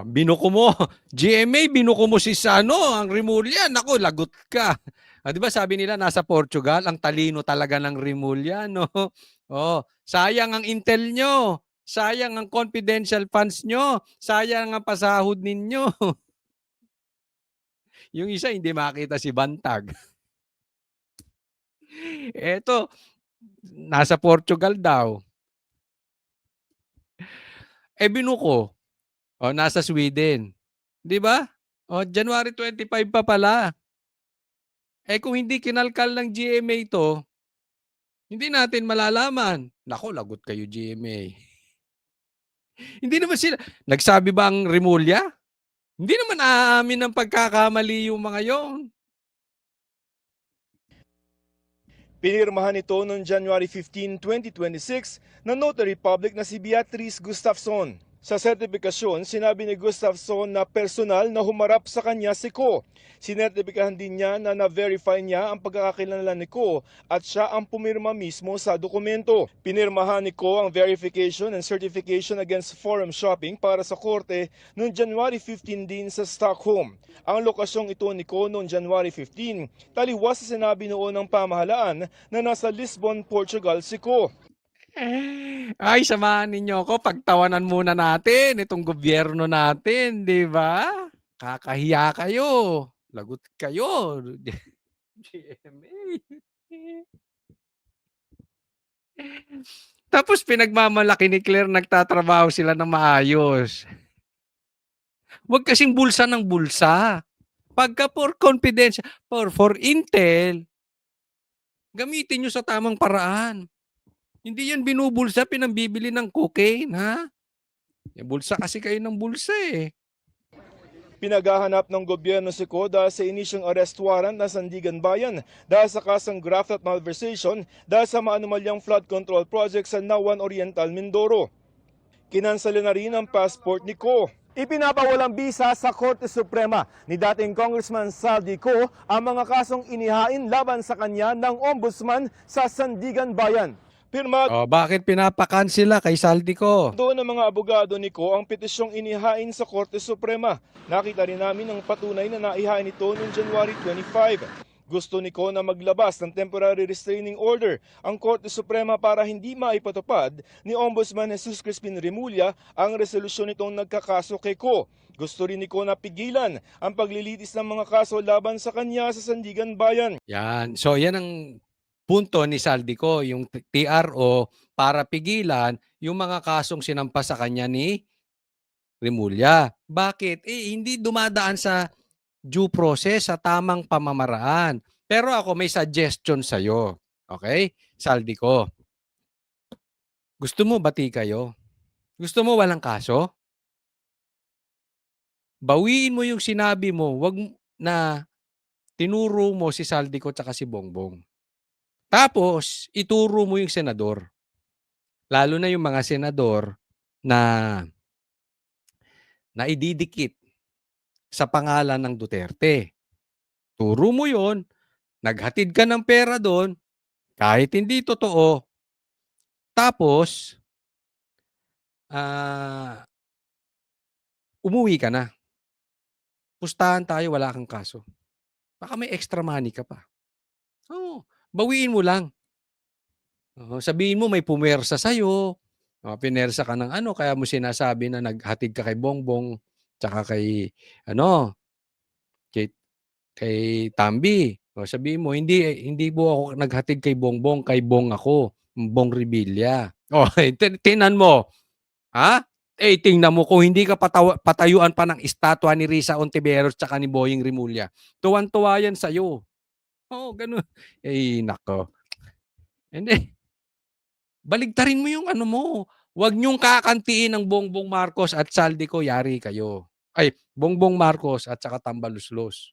Binuko mo. GMA, binuko mo si ang Rimulya. Naku, lagot ka. Di ba sabi nila nasa Portugal, ang talino talaga ng Rimulya, no? Sayang ang intel nyo. Sayang ang confidential funds nyo. Sayang ang pasahod ninyo. Yung isa hindi makita si Bantag. Eto, nasa Portugal daw. Binuko. Nasa Sweden. 'Di ba? January 25 pa pala. Kung hindi kinalkal ng GMA to, hindi natin malalaman. Nako, lagot kayo GMA. Hindi naman sila, nagsabi ba ang Rimulya? Hindi naman aamin ng pagkakamali yung mga yon. Pinirmahan ito noong January 15, 2026 na Notary Public na si Beatrice Gustafson. Sa sertifikasyon, sinabi ni Gustafson na personal na humarap sa kanya si Ko. Sinertipikahan din niya na na-verify niya ang pagkakakilala ni Ko at siya ang pumirma mismo sa dokumento. Pinirmahan ni Ko ang verification and certification against forum shopping para sa korte noong January 15 din sa Stockholm. Ang lokasyong ito ni Ko noong January 15, taliwas sa sinabi noon ng pamahalaan na nasa Lisbon, Portugal si Ko. Ay, samahan ninyo ako. Pagtawanan muna natin itong gobyerno natin, di ba? Kakahiya kayo. Lagot kayo. GMA. Tapos pinagmamalaki ni Claire nagtatrabaho sila ng maayos. Huwag kasing bulsa ng bulsa. Pagka for confidential, for intel, Gamitin nyo sa tamang paraan. Hindi yan binubulsa, pinambibili ng cocaine, ha? Bulsa kasi kayo ng bulsa eh. Pinaghahanap ng gobyerno si Ko dahil sa inisyong arrest warrant ng Sandigan Bayan dahil sa kasang graft at malversation dahil sa maanumalyang flood control project sa Nawan Oriental, Mindoro. Kinansala na rin ang passport ni Ko. Ipinapawalang bisa sa Korte Suprema ni dating Congressman Saldi Ko ang mga kasong inihain laban sa kanya ng ombudsman sa Sandigan Bayan. Pirmado Bakit pinapakansila kay Saldico? ng mga abogado ni Ko ang petisyong inihain sa Korte Suprema. Nakita rin namin ang patunay na naihain ito noong January 25. Gusto ni Ko na maglabas ng temporary restraining order ang Korte Suprema para hindi maipatupad ni Ombudsman Jesus Crispin Remulla ang resolusyon nitong nagkakaso kay Ko. Gusto rin ni Ko na pigilan ang paglilitis ng mga kaso laban sa kanya sa Sandigan Bayan. Yan. So, yan ang punto ni Saldico, yung TRO para pigilan yung mga kasong sinampa sa kanya ni Remulla. Bakit? Hindi dumadaan sa due process, sa tamang pamamaraan. Pero ako may suggestion sa'yo. Okay? Saldico. Gusto mo bati kayo? Gusto mo walang kaso? Bawiin mo yung sinabi mo, wag na tinuro mo si Saldico tsaka si Bongbong. Tapos, ituro mo yung senador. Lalo na yung mga senador na ididikit sa pangalan ng Duterte. Turo mo yon, naghatid ka ng pera doon, kahit hindi totoo. Tapos, umuwi ka na. Pustahan tayo, wala kang kaso. Baka may extra money ka pa. Bawiin mo lang. Sabihin mo may pumersa sa'yo. Pinersa ka ng kaya mo sinasabi na naghatid ka kay Bongbong, tsaka kay Tambi. Sabihin mo, hindi po ako naghatid kay Bongbong, kay Bong ako, Bong Revilla. Tingnan mo. Ha? Tingnan mo kung hindi ka patayuan pa ng estatwa ni Risa Ontiveros tsaka ni Boying Remulla. Tuwan-tuwa yan sa'yo. Ganun. Nako. Hindi. Baligtarin mo yung mo. Huwag niyong kakantiin ng Bongbong Marcos at Saldico, yari kayo. Bongbong Marcos at saka Tambaluslos.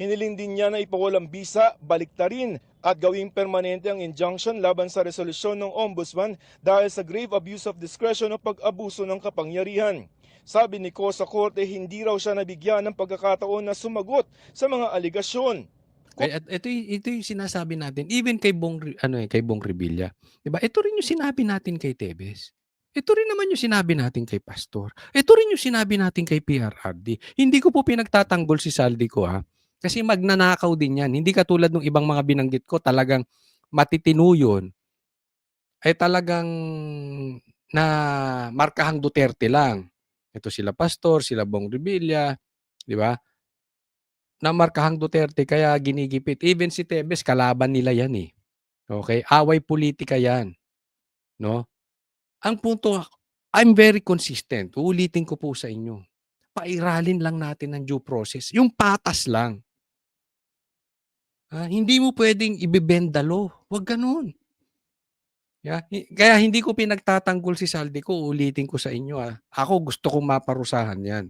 Hiniling din niya na ipawalang bisa, baliktarin at gawing permanente ang injunction laban sa resolusyon ng Ombudsman dahil sa grave abuse of discretion o pag-abuso ng kapangyarihan. Sabi ni Ko sa korte, hindi raw siya nabigyan ng pagkakataon na sumagot sa mga aligasyon. Ito yung sinasabi natin even kay kay Bong Revilla. 'Di ba? Ito rin yung sinabi natin kay Tevez. Ito rin naman yung sinabi natin kay Pastor. Ito rin yung sinabi natin kay PRRD. Hindi ko po pinagtatanggol si Saldico kasi magnanakaw din yan. Hindi katulad ng ibang mga binanggit ko, talagang matitino yun. Talagang na markahang Duterte lang. Ito sila Pastor, sila Bong Revilla, 'di ba? Na markahang Duterte kaya ginigipit. Even si Tevez, kalaban nila yan eh. Okay? Away politika yan. No? Ang punto, I'm very consistent. Uulitin ko po sa inyo. Pairalin lang natin ang due process. Yung patas lang. Hindi mo pwedeng ibibenda law. Huwag ganun. Kaya hindi ko pinagtatanggol si Saldico. Uulitin ko sa inyo. Ako gusto kong maparusahan yan.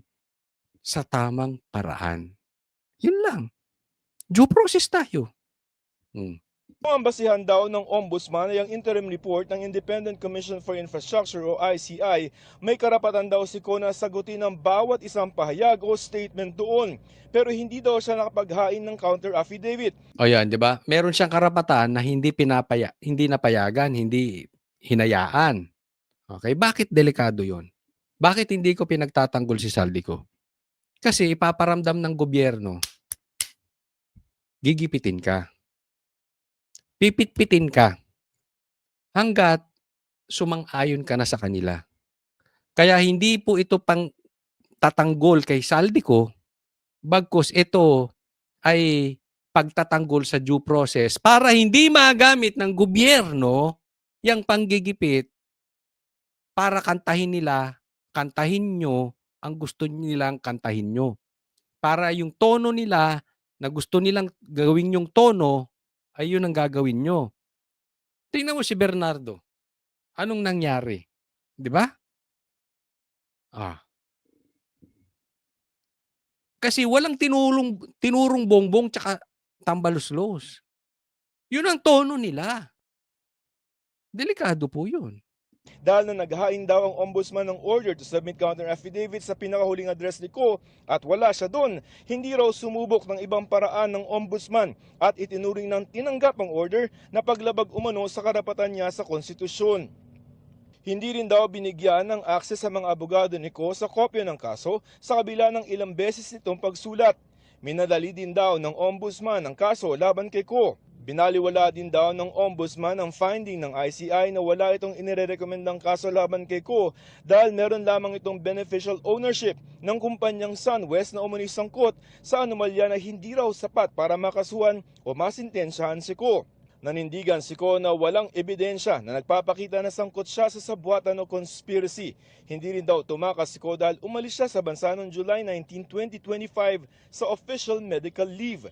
Sa tamang paraan. Yun lang. Due process tayo. Ang basihan daw ng Ombudsman ay ang interim report ng Independent Commission for Infrastructure o ICI. May karapatan daw si Ko na sagutin ang bawat isang pahayag o statement doon. Pero hindi daw siya nakapaghain ng counter affidavit. Yan, 'di ba? Meron siyang karapatan na hindi napayagan, hindi hinayaan. Okay, bakit delikado 'yon? Bakit hindi ko pinagtatanggol si Saldico? Kasi ipaparamdam ng gobyerno, gigipitin ka. Pipit-pitin ka hangga't sumang-ayon ka na sa kanila. Kaya hindi po ito pang tatanggol kay Saldico, bagkus ito ay pagtatanggol sa due process para hindi magamit ng gobyerno yung panggigipit para kantahin nyo ang gusto nilang kantahin nyo. Para yung tono nila na gusto nilang gawin yung tono ay yun ang gagawin nyo. Tingnan mo si Bernardo. Anong nangyari? Di ba? Kasi walang tinurong bongbong tsaka tambaluslos. Yun ang tono nila. Delikado po yun. Dahil na naghain daw ang ombudsman ng order to submit counter affidavit sa pinakahuling address ni Ko at wala siya doon, hindi raw sumubok ng ibang paraan ng ombudsman at itinuring ng tinanggap ang order na paglabag umano sa karapatan niya sa konstitusyon. Hindi rin daw binigyan ng akses sa mga abogado ni Ko sa kopya ng kaso sa kabila ng ilang beses nitong pagsulat. Minadali din daw ng ombudsman ang kaso laban kay Ko. Binaliwala din daw ng ombudsman ang finding ng ICI na wala itong inirerekomendang kaso laban kay Ko dahil meron lamang itong beneficial ownership ng kumpanyang SunWest na umano'y sangkot sa anomalya na hindi raw sapat para makasuhan o masintensyahan si Ko. Nanindigan si Ko na walang ebidensya na nagpapakita na sangkot siya sa sabwatan o conspiracy. Hindi rin daw tumakas si Ko dahil umalis siya sa bansa noong July 19, 2025 sa official medical leave.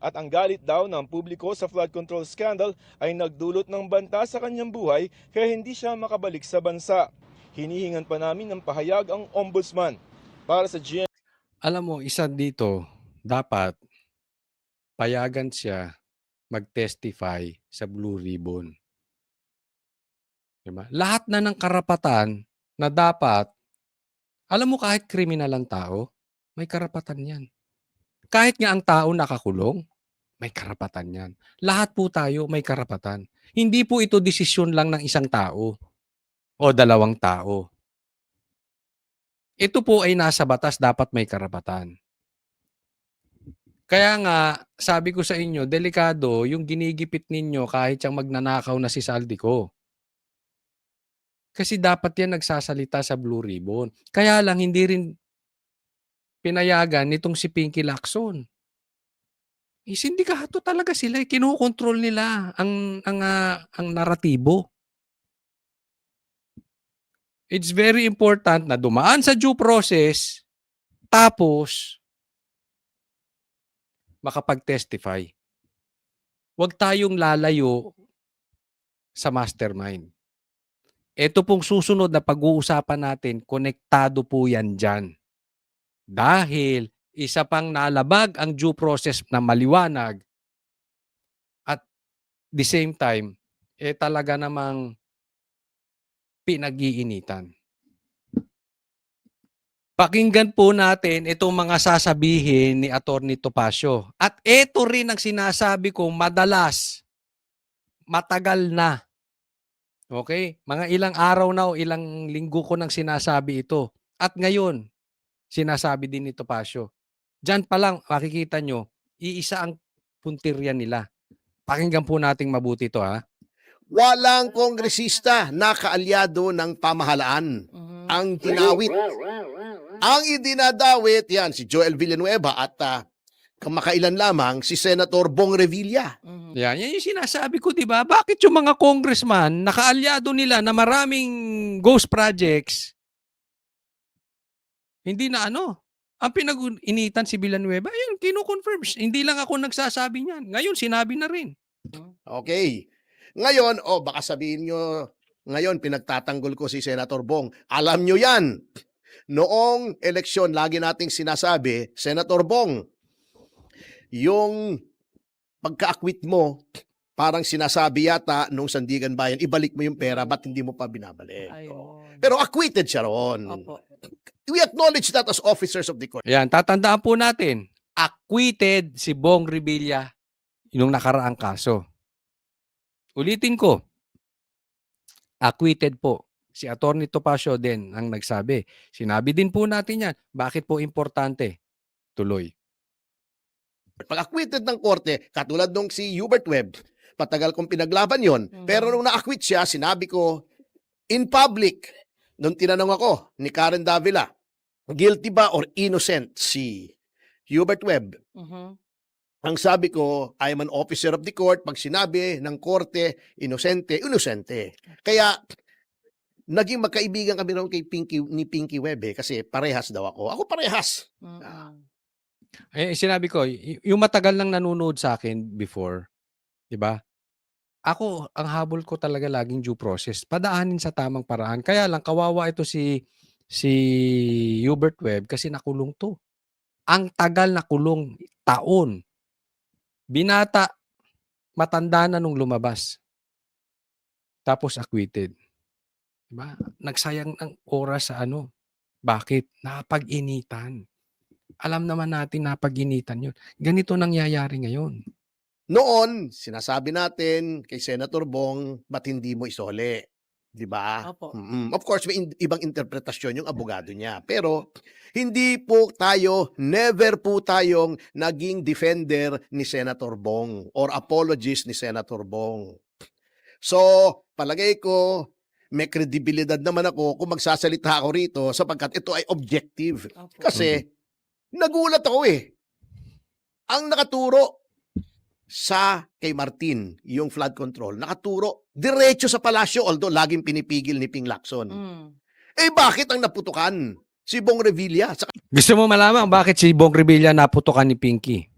At ang galit daw ng publiko sa flood control scandal ay nagdulot ng banta sa kanyang buhay kaya hindi siya makabalik sa bansa. Hinihingan pa namin ng pahayag ang ombudsman. Para sa GM. Alam mo, isa dito, dapat payagan siya mag-testify sa Blue Ribbon. Diba? Lahat na ng karapatan na dapat, alam mo kahit kriminal ang tao, may karapatan yan. Kahit nga ang tao nakakulong, may karapatan yan. Lahat po tayo may karapatan. Hindi po ito desisyon lang ng isang tao o dalawang tao. Ito po ay nasa batas, dapat may karapatan. Kaya nga, sabi ko sa inyo, delikado yung ginigipit ninyo kahit siyang magnanakaw na si Saldico. Kasi dapat yan nagsasalita sa Blue Ribbon. Kaya lang, hindi rin pinayagan nitong si Pinky Lacson. Sindikato talaga sila. Kinukontrol nila ang naratibo. It's very important na dumaan sa due process, tapos makapag-testify. Huwag tayong lalayo sa mastermind. Ito pong susunod na pag-uusapan natin, konektado po yan dyan. Dahil isa pang nalabag ang due process na maliwanag at the same time, talaga namang pinag-iinitan. Pakinggan po natin itong mga sasabihin ni Atty. Topacio. At ito rin ang sinasabi ko madalas, matagal na. Okay? Mga ilang araw na o ilang linggo ko nang sinasabi ito. At ngayon, sinasabi din ni Topacio. Diyan pa lang, makikita nyo, iisa ang puntirya nila. Pakinggan po nating mabuti ito, ha? Walang kongresista na kaalyado ng pamahalaan ang tinawit. Ang idinadawit, yan, si Joel Villanueva at kamakailan lamang si Senator Bong Revilla. Yan yung sinasabi ko, di ba? Bakit yung mga congressman, nakaalyado nila na maraming ghost projects, hindi na ang pinag-initan si Villanueva, ayun, kino-confirm. Hindi lang ako nagsasabi niyan. Ngayon, sinabi na rin. Okay. Ngayon, baka sabihin nyo, ngayon pinagtatanggol ko si Senator Bong. Alam nyo yan. Noong eleksyon, lagi nating sinasabi, Senator Bong, yung pagka-acquit mo, parang sinasabi yata nung Sandigan Bayan, ibalik mo yung pera, ba't hindi mo pa binabalik? Pero acquitted siya roon. We acknowledge that as officers of the court. Yan, tatandaan po natin, acquitted si Bong Revilla yung nakaraang kaso. Ulitin ko, acquitted po. Si Atty. Topacio din ang nagsabi. Sinabi din po natin yan. Bakit po importante? Tuloy. Pag acquitted ng korte, katulad nung si Hubert Webb, patagal kong pinaglaban yon. Pero nung na-acquit siya, sinabi ko, in public, nung tinanong ako ni Karen Davila, guilty ba or innocent si Hubert Webb? Ang sabi ko, I am an officer of the court. Pag sinabi ng korte, inosente, inosente. Kaya, naging magkaibigan kami raw ni Pinky Webb kasi parehas daw ako. Ako parehas. Sinabi ko, yung matagal nang nanonood sa akin before, 'Di ba? Ako, ang habol ko talaga laging due process. Padaanin sa tamang paraan. Kaya lang kawawa ito si Hubert Webb kasi nakulong 'to. Ang tagal nakulong, taon. Binata, matanda na nung lumabas. Tapos acquitted. 'Di ba? Nagsayang ng oras sa ano. Bakit? Napag-initan. Alam naman natin napag-initan 'yun. Ganito nangyayari ngayon. Noon, sinasabi natin kay Senator Bong, ba't hindi mo isole? 'Di ba? Opo. Of course, may ibang interpretasyon yung abogado niya. Pero hindi po tayo, never po tayong naging defender ni Senator Bong or apologist ni Senator Bong. So, palagay ko, may kredibilidad naman ako kung magsasalita ako rito sapagkat ito ay objective. Kasi, nagulat ako eh. Ang nakaturo sa kay Martin, yung flood control, nakaturo diretso sa palasyo, although laging pinipigil ni Ping Lacson. Eh bakit ang naputukan? Si Bong Revilla. Gusto mo malaman bakit si Bong Revilla naputukan ni Pinky?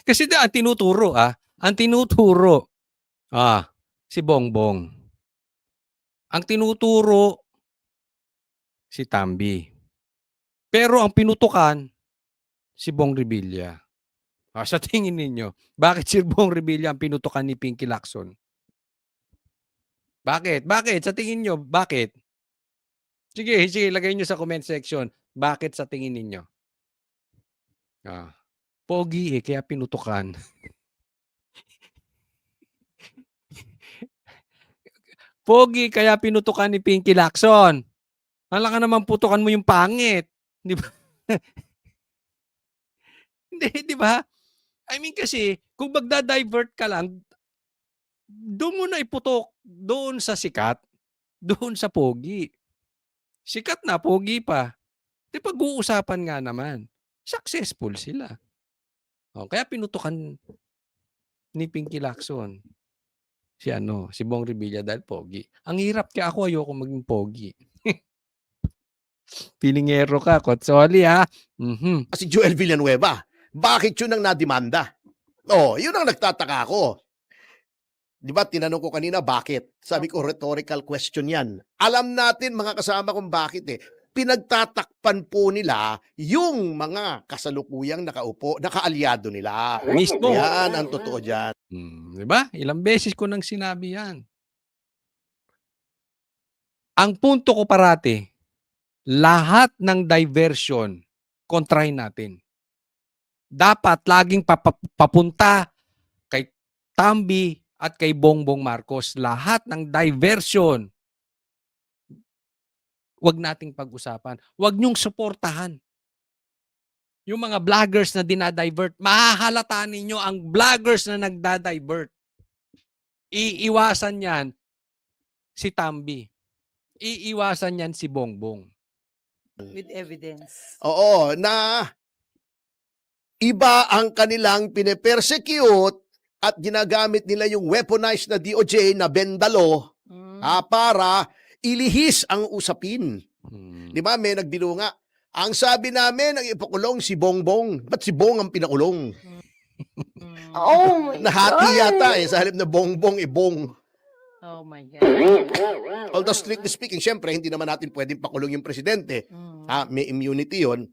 Kasi ang tinuturo si Bongbong. Ang tinuturo si Tambi. Pero ang pinutukan si Bong Revilla. Sa tingin ninyo, bakit si Bong Revilla ang pinutukan ni Pinky Lacson? Bakit? Bakit? Sa tingin nyo, bakit? Sige, lagay nyo sa comment section. Bakit sa tingin ninyo? Pogi kaya pinutukan. Pogi kaya pinutukan ni Pinky Lacson. Hala ka naman putukan mo yung pangit. Di ba? Hindi, di ba? I mean kasi, kung magda-divert ka lang, doon mo na iputok. Doon sa sikat. Doon sa pogi. Sikat na, pogi pa. Di pag-uusapan nga naman. Successful sila. Kaya pinutukan ni Pinky Lacson. Si Bong Revilla dahil pogi. Ang hirap kaya ako ayoko maging pogi. Pilingero ka, Kotsoli ha. Si Joel Villanueva. Bakit yun ang nadimanda? Yun ang nagtataka ako. Di ba, tinanong ko kanina, bakit? Sabi ko, rhetorical question yan. Alam natin, mga kasama, kung bakit eh. Pinagtatakpan po nila yung mga kasalukuyang nakaupo, nakaalyado nila. Mismo. Yan ang totoo dyan. Di ba? Ilang beses ko nang sinabi yan. Ang punto ko parati, lahat ng diversion, kontrahin natin. Dapat laging papunta kay Tambi at kay Bongbong Marcos. Lahat ng diversion, wag nating pag-usapan. Wag niyong suportahan. Yung mga vloggers na dinadivert, mahahalata ninyo ang vloggers na nagda-divert. Iiwasan yan si Tambi. Iiwasan yan si Bongbong. With evidence. Oo, na iba ang kanilang pine-persecute at ginagamit nila yung weaponized na DOJ na bendalo para ilihis ang usapin. Di ba? May nagbiro nga. Ang sabi namin, ang ipakulong si Bongbong. Ba't si Bong ang pinakulong? Oh my Nahati yata sa halip na Bongbong, Bong. Oh my God. Although strictly speaking, syempre, hindi naman natin pwedeng pakulong yung presidente. May immunity yon.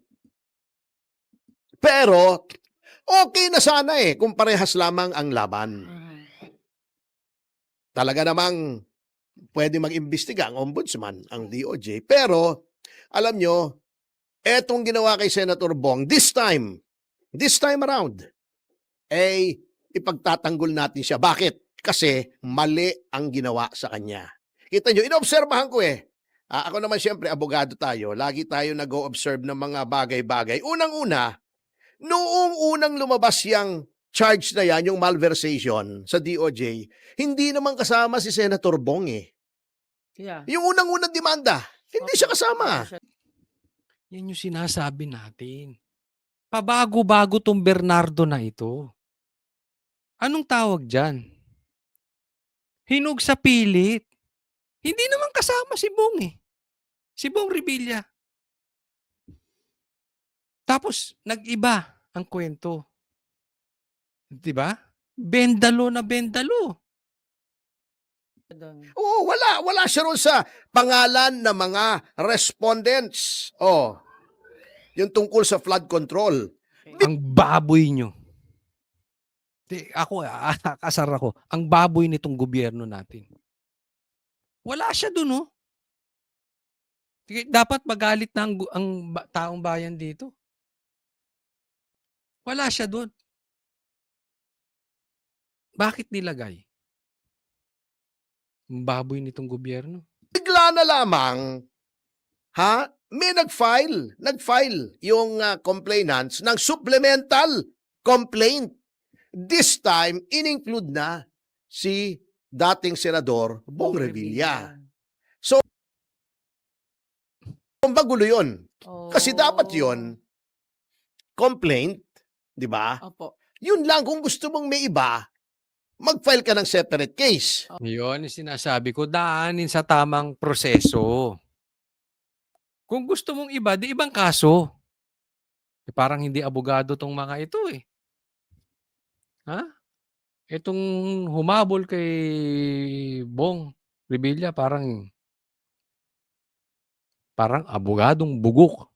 Pero, okay na sana kung parehas lamang ang laban. Talaga namang pwede mag-imbestiga ang ombudsman, ang DOJ. Pero, alam nyo, etong ginawa kay Senator Bong, this time around, ipagtatanggol natin siya. Bakit? Kasi mali ang ginawa sa kanya. Kita nyo, inobserbahan ko ako naman siyempre, abogado tayo. Lagi tayo nag-o-observe ng mga bagay-bagay. Unang-una, noong unang lumabas yung charge na yan, yung malversation sa DOJ, hindi naman kasama si Senator Bong Yeah. Yung unang-unang demanda, hindi siya kasama. Yan yung sinasabi natin. Pabago-bago tong Bernardo na ito. Anong tawag dyan? Hinog sa pilit. Hindi naman kasama si Bong Si Bong Revilla. Tapos, nag-iba ang kwento. Diba? Bendalo na bendalo. Doon. Oo, wala siya ron sa pangalan ng mga respondents. Oh, yung tungkol sa flood control. Ang baboy nyo. Ako, kasar ako. Ang baboy nitong gobyerno natin. Wala siya dun, oh. Dapat magalit na ang taong bayan dito. Wala siya dun. Bakit nilagay? Ang baboy nitong gobyerno. Bigla na lamang, may nag-file yung complainants ng supplemental complaint. This time, in-include na si dating Senador Bong Revilla. Kung bagulo yun. Kasi dapat yun, complaint, di ba? Opo. Yun lang, kung gusto mong may iba, mag-file ka ng separate case. Yun yung sinasabi ko, daanin sa tamang proseso. Kung gusto mong iba, di ibang kaso. Parang hindi abogado tong mga ito eh. Itong humabol kay Bong Revilla, parang abogadong bugok.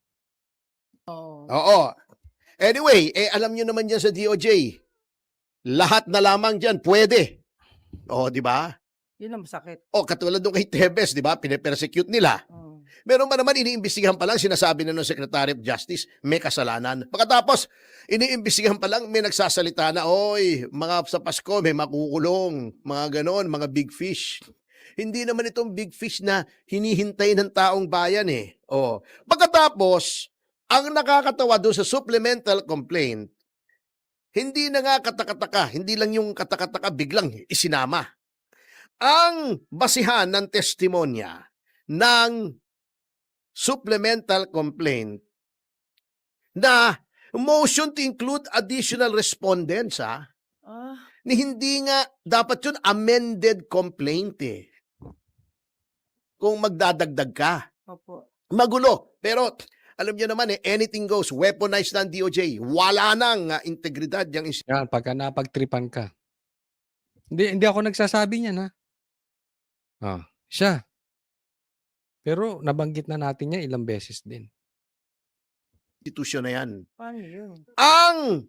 Oo. Anyway, alam nyo naman dyan sa DOJ, lahat na lamang dyan pwede. O, di ba? Yun ang masakit. O, katulad nung kay Tebes, di ba? Pinapersecute nila. Meron ba naman iniimbestigahan pa lang, sinasabi na ng Secretary of Justice, may kasalanan. Pagkatapos, iniimbestigahan pa lang, may nagsasalita na, oy, mga sa Pasko, may makukulong, mga ganon, mga big fish. Hindi naman itong big fish na hinihintay ng taong bayan eh. O, pagkatapos, ang nakakatawa doon sa supplemental complaint, hindi na nga katakataka, hindi lang yung katakataka biglang isinama. Ang basihan ng testimonya ng supplemental complaint na motion to include additional respondents ni hindi nga dapat yun amended complaint eh. Kung magdadagdag ka. Opo. Magulo. Pero alam niyo naman anything goes, weaponized ng DOJ. Wala nang integridad yung Yan, pagka napagtripan ka. Hindi ako nagsasabi niyan, ha? Siya. Pero nabanggit na natin niya ilang beses din. institusyon na yan. Paano yun? Ang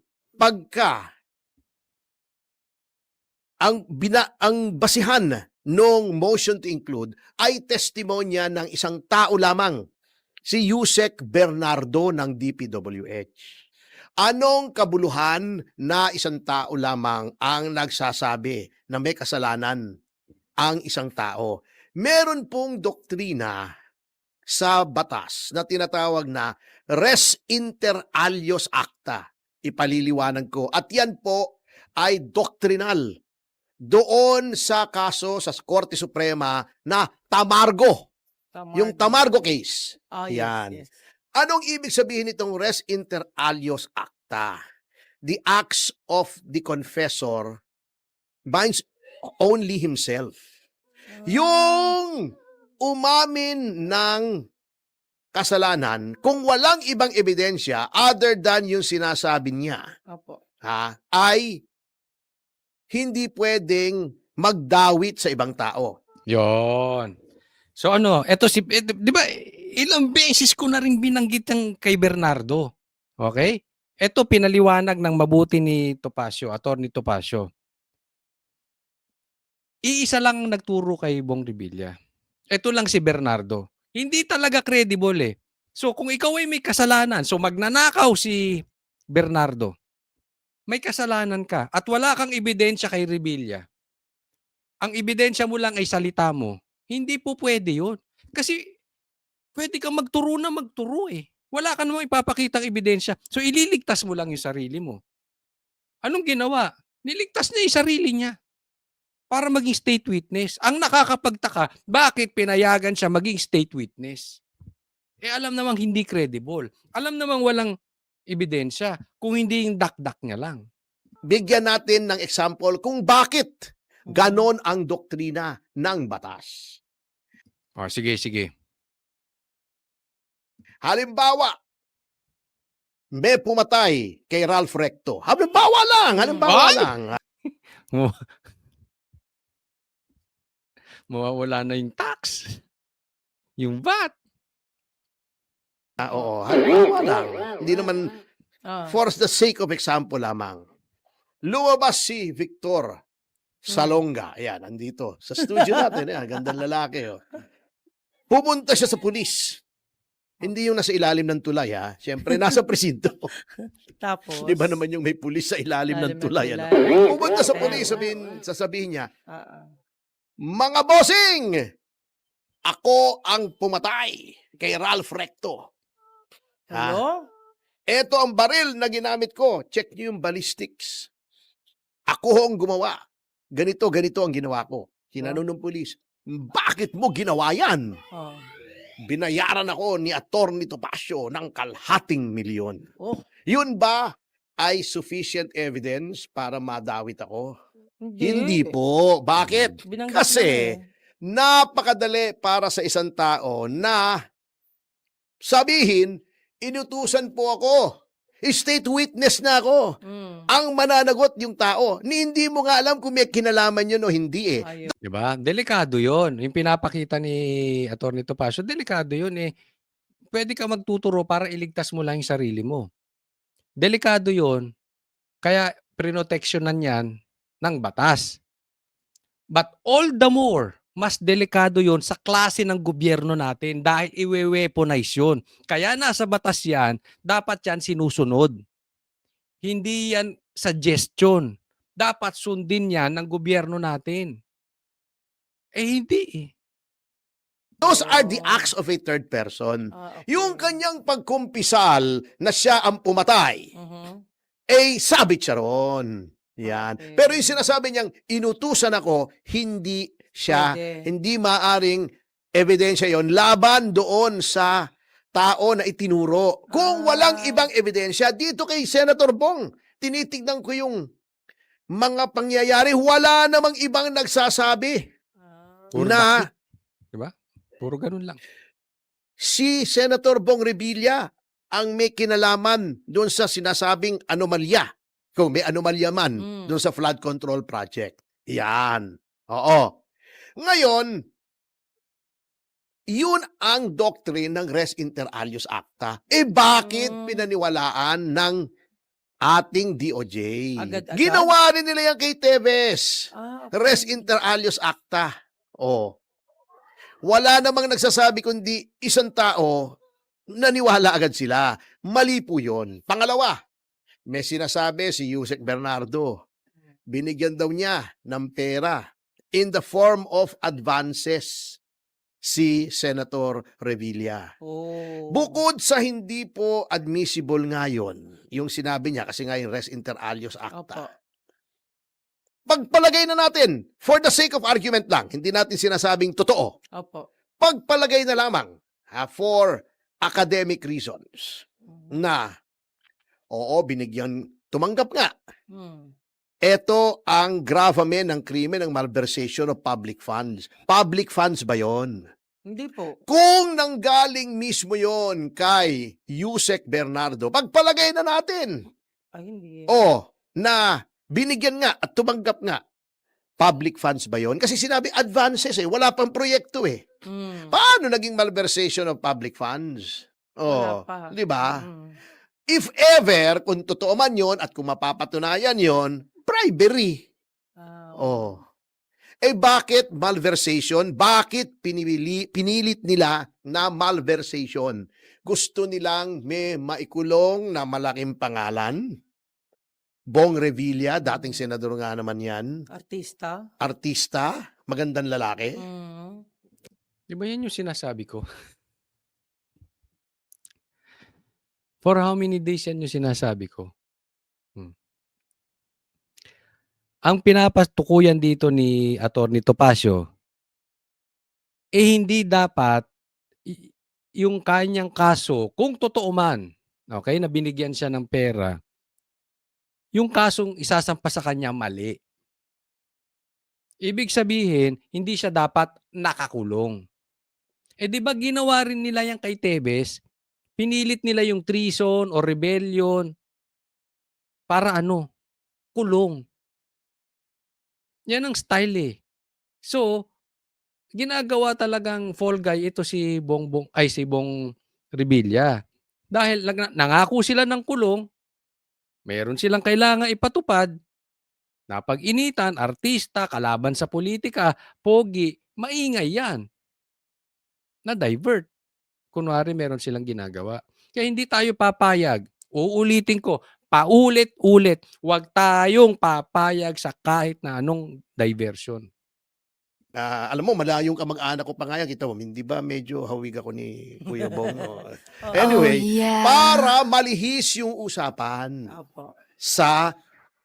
ang basihan nung motion to include ay testimonya ng isang tao lamang, si Yusek Bernardo ng DPWH. Anong kabuluhan na isang tao lamang ang nagsasabi na may kasalanan ang isang tao? Meron pong doktrina sa batas na tinatawag na res inter alios acta. Ipaliliwanag ko. At yan po ay doctrinal doon sa kaso sa Korte Suprema na Tamargo. Yung Tamargo case. Yan. Yes. Anong ibig sabihin nitong res inter alios acta? The acts of the confessor binds only himself. Yung umamin ng kasalanan, kung walang ibang ebidensya other than yung sinasabi niya, Opo. ay hindi pwedeng magdawit sa ibang tao. Yon. So di ba ilang beses ko na rin binanggit ang kay Bernardo. Okay? Ito pinaliwanag ng mabuti ni Topacio, Attorney Topacio. Iisa lang ang nagturo kay Bong Revilla. Ito lang si Bernardo. Hindi talaga credible eh. So kung ikaw ay may kasalanan, so magnanakaw si Bernardo, may kasalanan ka at wala kang ebidensya kay Revilla. Ang ebidensya mo lang ay salita mo. Hindi po pwede yun. Kasi pwede kang magturo na magturo eh. Wala ka namang ipapakitang ebidensya. So ililigtas mo lang yung sarili mo. Anong ginawa? Niligtas niya yung sarili niya para maging state witness. Ang nakakapagtaka, bakit pinayagan siya maging state witness? Alam namang hindi credible. Alam namang walang ebidensya kung hindi yung dakdak niya lang. Bigyan natin ng example kung bakit ganon ang doktrina ng batas. Sige. Halimbawa, may pumatay kay Ralph Recto. Halimbawa lang. Mawa mawawala na yung tax, yung VAT. Oo, halimbawa lang. Hindi naman Ah. for the sake of example lamang. Lumabas si Victor Salonga. Ayan, nandito. Sa studio natin. Ayan, gandang lalaki. Oh. Pumunta siya sa pulis. Hindi yung nasa ilalim ng tulay, ha? Siyempre, nasa presinto. Tapos. Di ba naman yung may pulis sa ilalim ng Ilalim ng tulay? Ano? tulay. Pumunta sa Okay. pulis, sasabihin niya, Ah, ah. mga bossing! Ako ang pumatay kay Ralph Recto. Ha? Hello? Ito ang baril na ginamit ko. Check niyo yung ballistics. Ako ang gumawa. Ganito ang ginawa ko. Tinanong ng pulis, bakit mo ginawa yan? Oh. Binayaran ako ni Atty. Topacio ng 250,000. Oh. Yun ba ay sufficient evidence para madawit ako? Hindi po. Bakit? Binanggit Kasi lang eh. napakadali para sa isang tao na sabihin, inutusan po ako. State witness na ako. Mm. Ang mananagot yung tao. Hindi mo nga alam kung may kinalaman yun o hindi eh. Ayun. 'Di ba? Delikado 'yon. Yung pinapakita ni Atty. Topacio, delikado 'yon eh. Pwede ka magtuturo para iligtas mo lang yung sarili mo. Delikado 'yon. Kaya prinoteksyonan 'yan ng batas. But all the more, mas delikado 'yon sa klase ng gobyerno natin dahil iwe-weaponize 'yon. Kaya nasa batas 'yan, dapat 'yan sinusunod. Hindi 'yan suggestion. Dapat sundin 'yan ng gobyerno natin. Eh hindi eh. Those are the acts of a third person. Ah, okay. Yung kanyang pagkumpisal na siya ang pumatay, Mhm. eh sabit siya ron. Yan. Okay. Pero yung sinasabi niyang inutusan ako, hindi siya, Pwede. hindi maaring ebidensya yon laban doon sa tao na itinuro. Kung walang ibang ebidensya, dito kay Senator Bong, tinitignan ko yung mga pangyayari, wala namang ibang nagsasabi Ah. Puro na bakit, 'di ba? Puro ganun lang. si Senator Bong Revilla ang may kinalaman doon sa sinasabing anomalya. Kung may anomalya man doon sa flood control project. Yan. Oo. Ngayon, yun ang doctrine ng Res Inter Alios Acta. Eh bakit pinaniwalaan ng ating DOJ? Agad-agad? Ginawa rin nila yan kay Tevez. Ah, Res Inter Alios Acta. Oh. Wala namang nagsasabi kundi isang tao, naniwala agad sila. Mali po yun. Pangalawa, may sinasabi si Yusek Bernardo, binigyan daw niya ng pera in the form of advances si Senator Revilla. Oh. Bukod sa hindi po admissible ngayon, yung sinabi niya kasi nga yung Res Inter Alios Opo. Acta. Pagpalagay na natin, for the sake of argument lang, hindi natin sinasabing totoo. Opo. Pagpalagay na lamang for academic reasons na oo, binigyan, tumanggap nga. Hmm. Ito ang gravamen ng krimen ng malversation of public funds. Public funds ba yon? Hindi po. Kung nanggaling mismo yon kay Yusek Bernardo, pagpalagay na natin. Ay, hindi. O, na binigyan nga at tumanggap nga. Public funds ba yon? Kasi sinabi advances eh, wala pang proyekto eh. Hmm. Paano naging malversation of public funds? Wala Oh, pa. di ba? Hmm. If ever, kung totoo man yon at kung mapapatunayan yon, bribery. Ah, Oh. Eh bakit malversation? Bakit pinilit nila na malversation? Gusto nilang may maikulong na malaking pangalan? Bong Revilla, dating senador nga naman yan. Artista. Artista, magandang lalaki. Hmm. 'Di ba 'yan yung sinasabi ko? For how many days yan yung sinasabi ko? Ang pinapatukuyan dito ni Atty. Topacio, eh hindi dapat yung kanyang kaso, kung totoo man, okay, na binigyan siya ng pera, yung kasong isasampa sa kanya mali. Ibig sabihin, hindi siya dapat nakakulong. Eh di ba ginawa rin nila yan kay Tevez? Pinilit nila yung treason o rebellion para ano? Kulong. Yan ang style eh. So, ginagawa talagang fall guy ito si si Bong Revilla. Dahil nangako sila ng kulong, meron silang kailangan ipatupad, napag-initan, artista, kalaban sa politika, pogi, maingay yan. Na-divert. Kunwari meron silang ginagawa. Kaya hindi tayo papayag. Uulitin ko, paulit-ulit, huwag tayong papayag sa kahit na anong diversion. Alam mo, malayong kamag-anak ko pa nga yan. Kita mo, hindi ba medyo hawig ako ni Kuya Bong? Oh, Anyway, yeah. para malihis yung usapan Opo. sa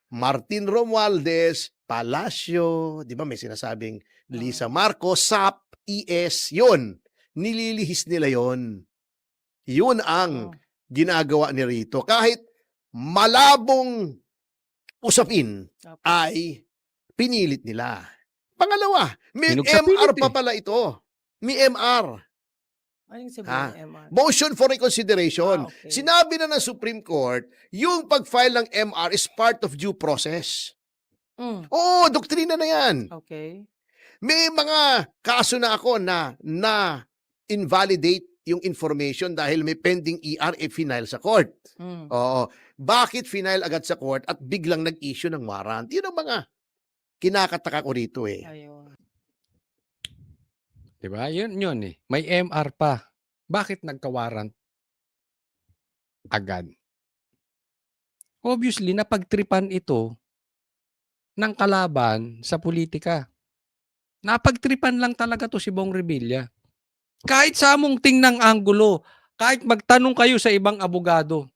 Martin Romualdez, Palacio, di ba may sinasabing Lisa Marcos, SAP, ES, yun. Nililihis nila yon. Yun ang Oh. ginagawa ni Rito. Kahit malabong usapin Opo. ay pinilit nila. Pangalawa, may Hinog sa MR pilit pa eh. pala ito. May MR. Anong sabihin Ha? ng MR? Motion for reconsideration. Okay. Sinabi na ng Supreme Court, yung pag-file ng MR is part of due process. Mm. Oo, doktrina na yan. Okay. May mga kaso na ako na invalidate yung information dahil may pending ER final sa court. Mm. Oo. Bakit final agad sa court at biglang nag-issue ng warrant? Yun ang mga kinakataka ko rito eh. Ayun. Diba? Yun eh. May MR pa. Bakit nagka-warrant agad? Obviously, napagtripan ito ng kalaban sa politika. Napagtripan lang talaga to si Bong Revilla. Kahit sa among tingnang anggulo, kahit magtanong kayo sa ibang abogado,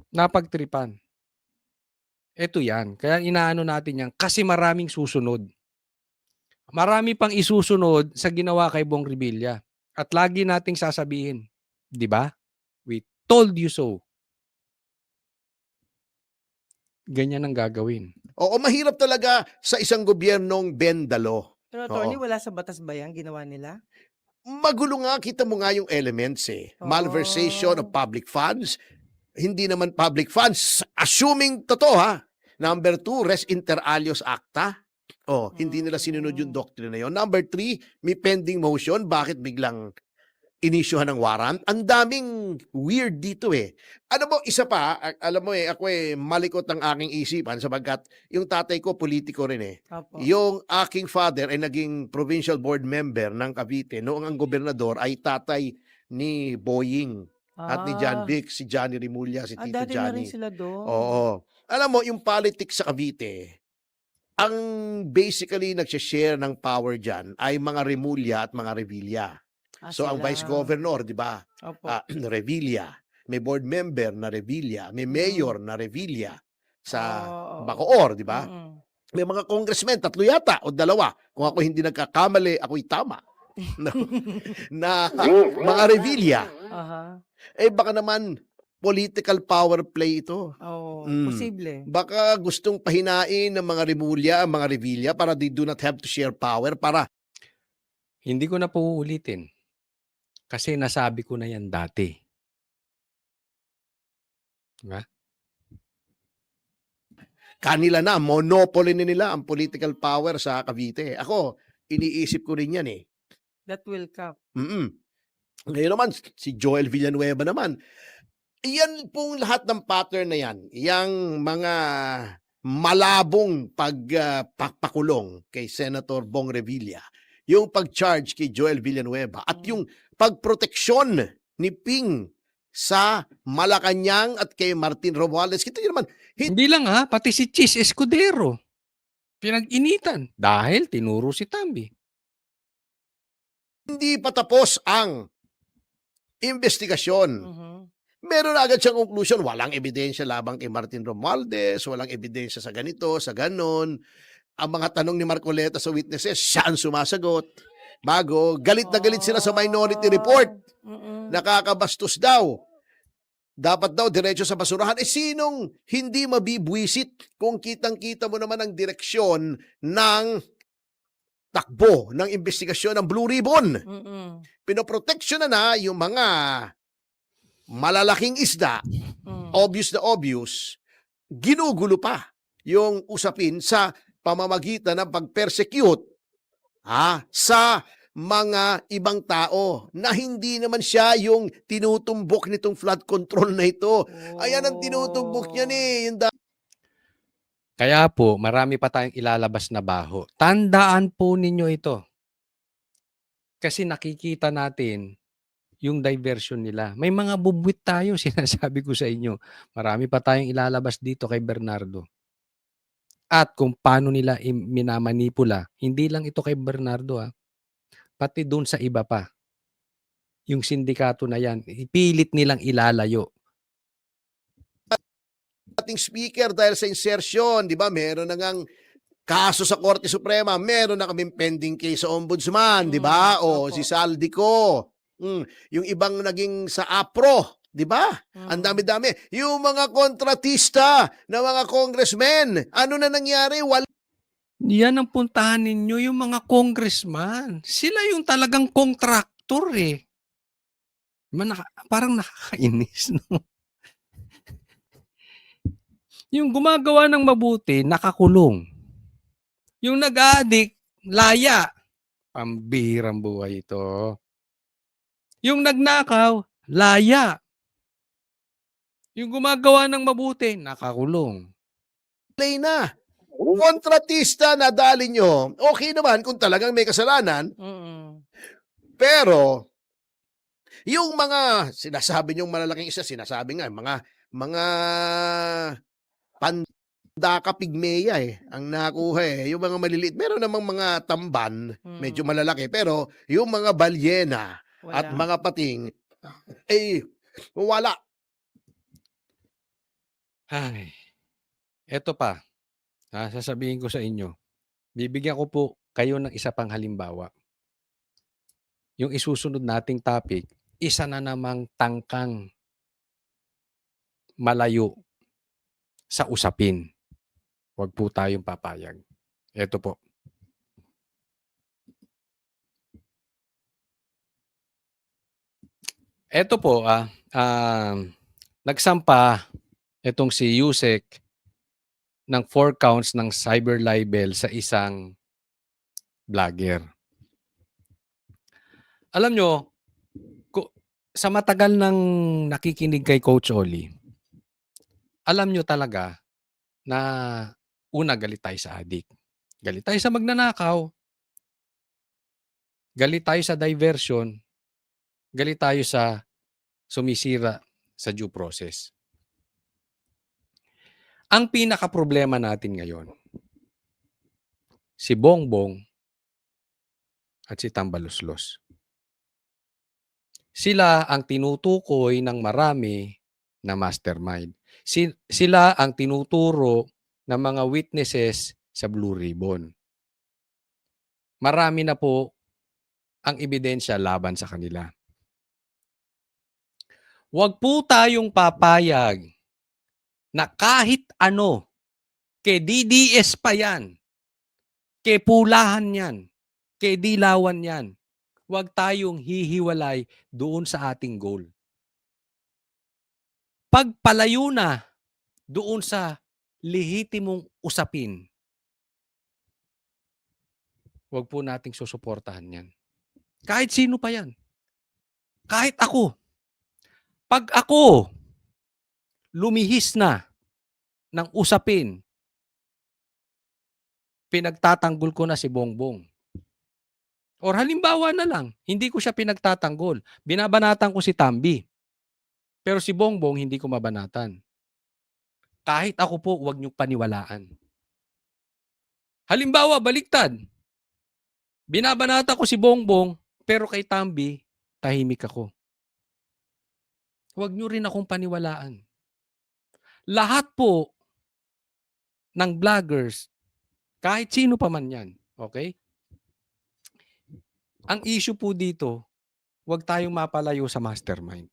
napagtripan. Ito yan. Kaya inaano natin yan kasi maraming susunod. Marami pang isusunod sa ginawa kay Bong Revilla. At lagi nating sasabihin, di ba? We told you so. Ganyan ang gagawin. Oo, mahirap talaga sa isang gobyernong bendalo. Pero attorney, Oo. wala sa batas ba yan ginawa nila? Magulo nga, kita mo nga yung elements eh. Malversation of public funds. Hindi naman public funds. Assuming totoo ha. Number 2, res inter alios acta. Oh, hindi nila sinunod yung doctrine na yun. Number 3, may pending motion. Bakit biglang inisyuhan ng warrant? Ang daming weird dito eh. Ano mo, isa pa, alam mo eh, ako eh, malikot ang aking isipan sapagkat yung tatay ko, politiko rin eh. Opo. Yung aking father ay naging provincial board member ng Cavite noong ang gobernador ay tatay ni Boying at ni John Vic, si Johnny Rimulya, si Tito Dati na rin Johnny. sila doon. Oo. Alam mo, yung politics sa Cavite, ang basically nagsishare ng power dyan ay mga Rimulya at mga Revilla. So ang sila. vice governor, di ba? Opo. Revilla. May board member na Revilla. May mayor na Revilla sa Oo. Bacoor, di ba? Mm-mm. May mga congressmen, 3 yata o 2. Kung ako hindi nagkakamali, ako'y tama. na mga Revilla. Aha. Eh baka naman political power play ito. Oo. Mm. Posible. Baka gustong pahinain ng mga Rimulya, ang mga Revilla para they do not have to share power para Hindi ko na po uulitin. Kasi nasabi ko na yan dati. Diba? kanila na, monopoly na nila ang political power sa Cavite. Ako, iniisip ko rin yan eh. That will come. Ngayon naman, si Joel Villanueva naman, yan pong lahat ng pattern na yan, yung mga malabong pagpakulong kay Senator Bong Revilla, yung pag-charge kay Joel Villanueva, at yung pagproteksyon ni Ping sa Malacanang at kay Martin Romualdez. Kita nyo naman, Hindi lang ha, pati si Chis Escudero. Pinag-initan dahil tinuro si Tambi. hindi pa tapos ang investigasyon. Mhm. Meron na agad siyang conclusion, walang ebidensya labang kay Martin Romualdez, walang ebidensya sa ganito, sa ganon. Ang mga tanong ni Marcoleta sa witnesses, siya ang sumasagot. Bago, galit na galit sila sa minority report. Mm-mm. Nakakabastos daw. Dapat daw diretso sa basurahan. Sinong hindi mabibwisit kung kitang-kita mo naman ang direksyon ng takbo ng investigasyon ng Blue Ribbon? Mm-mm. Pinoproteksyon na yung mga malalaking isda, Mm. obvious na obvious, ginugulo pa yung usapin sa pamamagitan ng pag-persecute sa mga ibang tao na hindi naman siya yung tinutumbok nitong flood control na ito. Ayan ang tinutumbok niya yung Kaya po, marami pa tayong ilalabas na baho. Tandaan po ninyo ito. Kasi nakikita natin yung diversion nila. May mga bubwit tayo, sinasabi ko sa inyo. Marami pa tayong ilalabas dito kay Bernardo. At kung paano nila minamanipula, hindi lang ito kay Bernardo pati doon sa iba pa. Yung sindikato na yan, ipilit nilang ilalayo. ating speaker dahil sa insertion, di ba? Meron na ngang kaso sa Korte Suprema, meron na kaming pending case sa Ombudsman, di ba? O opo. si Saldico. Yung ibang naging sa APRO, di ba? Ang dami-dami. Yung mga kontratista na mga congressmen, ano na nangyari? Wala Yan ang puntahan ninyo, yung mga congressman. Sila yung talagang contractor eh. Parang nakakainis, no? Yung gumagawa ng mabuti, nakakulong. Yung nag-addict, laya. Pambihirang buhay ito. Yung nagnakaw, laya. Yung gumagawa ng mabuti, nakakulong. na. Kontratista na dali nyo, okay naman kung talagang may kasalanan, pero yung mga sinasabi nyong malalaking isa, sinasabi nga, mga pandaka pigmeya ang nakuha Yung mga maliliit, meron namang mga tamban, medyo malalaki, pero yung mga balyena at mga pating, wala. Ay, eto pa. Sasabihin ko sa inyo. Bibigyan ko po kayo ng isa pang halimbawa. Yung isusunod nating topic, isa na namang tangkang malayo sa usapin. Huwag po tayong papayag. Eto po. Eto po, nagsampa itong si Yusek ng 4 counts ng cyber libel sa isang vlogger. Alam nyo, sa matagal ng nakikinig kay Coach Oli, alam nyo talaga na una, galit tayo sa addict. Galit tayo sa magnanakaw. Galit tayo sa diversion. Galit tayo sa sumisira sa due process. Ang pinaka-problema natin ngayon, si Bongbong at si Tambaluslos. Sila ang tinutukoy ng marami na mastermind. Sila ang tinuturo ng mga witnesses sa Blue Ribbon. Marami na po ang ebidensya laban sa kanila. Huwag po tayong papayag na kahit ano, kay DDS pa yan, kay pulahan yan, kay dilawan yan, huwag tayong hihiwalay doon sa ating goal. Pagpalayo na doon sa lehitimong usapin, huwag po nating susuportahan yan. Kahit sino pa yan. Kahit ako. Pag ako lumihis na ng usapin, pinagtatanggol ko na si Bongbong. Or halimbawa na lang, hindi ko siya pinagtatanggol. Binabanatan ko si Tambi. Pero si Bongbong, hindi ko mabanatan. Kahit ako po, huwag niyong paniwalaan. Halimbawa, baliktad. Binabanata ko si Bongbong, pero kay Tambi, tahimik ako. Huwag niyo rin akong paniwalaan. Lahat po ng vloggers, kahit sino pa man yan, okay? Ang issue po dito, huwag tayong mapalayo sa mastermind.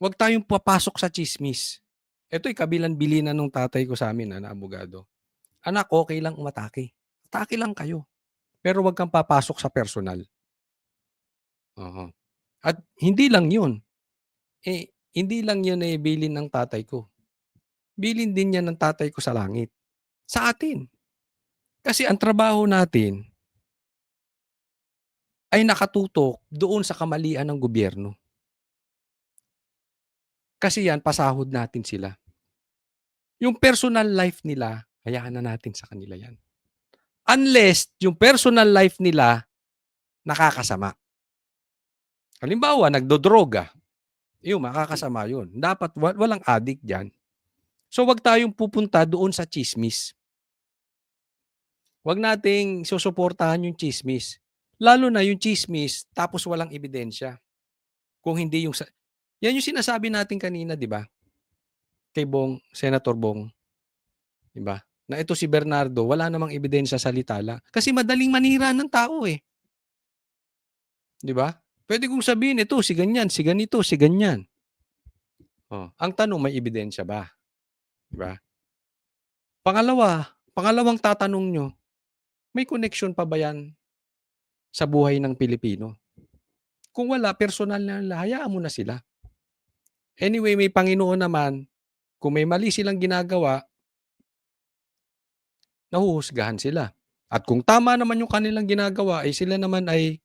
Huwag tayong papasok sa chismis. Ito'y kabilan-bilinan ng tatay ko sa amin na abogado. Anak, okay lang umatake. Atake lang kayo. Pero huwag kang papasok sa personal. At hindi lang yun. Hindi lang yun bilin ng tatay ko. bilin din yan ng tatay ko sa langit. Sa atin. Kasi ang trabaho natin ay nakatutok doon sa kamalian ng gobyerno. Kasi yan, pasahod natin sila. Yung personal life nila, hayaan na natin sa kanila yan. Unless yung personal life nila nakakasama. Halimbawa, nagdodroga. Yung makakasama yun. Dapat walang addict dyan. So wag tayong pupunta doon sa chismis. Wag nating susuportahan yung chismis. Lalo na yung chismis tapos walang ebidensya. Kung hindi yung... Yan yung sinasabi natin kanina, di ba? Kay Senator Bong. Di ba? Na ito si Bernardo, wala namang ebidensya sa litala. Kasi madaling manira ng tao eh. Di ba? Pwede kong sabihin, ito, si ganyan, si ganito, si ganyan. Oh, ang tanong, may ebidensya ba? Di ba? Pangalawang tatanong nyo, may connection pa ba yan sa buhay ng Pilipino? Kung wala, personal na nila, hayaan mo na sila. Anyway, may Panginoon naman, kung may mali silang ginagawa, nahuhusgahan sila. At kung tama naman yung kanilang ginagawa, ay sila naman ay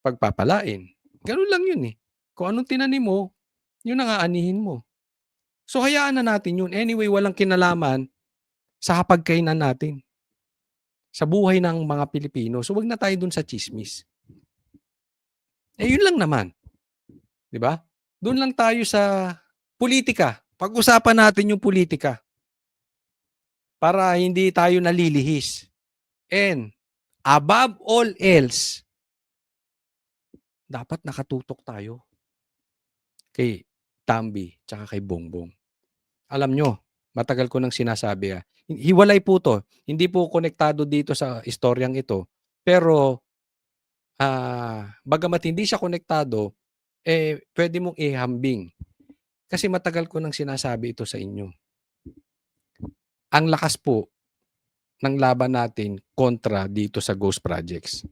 pagpapalain. Ganun lang yun eh. Kung anong tinanim mo, yun ang aanihin mo. So hayaan na natin yun. Anyway, walang kinalaman sa hapagkainan natin. Sa buhay ng mga Pilipino. So wag na tayo dun sa chismis. Yun lang naman. Di ba? Doon lang tayo sa politika. Pag-usapan natin yung politika. Para hindi tayo nalilihis. And above all else, dapat nakatutok tayo kay Tambi tsaka kay Bongbong. Alam nyo, matagal ko nang sinasabi. Hiwalay po to. Hindi po konektado dito sa istoryang ito. Pero, bagamat hindi siya konektado, pwede mong ihambing. Kasi matagal ko nang sinasabi ito sa inyo. Ang lakas po ng laban natin kontra dito sa ghost projects.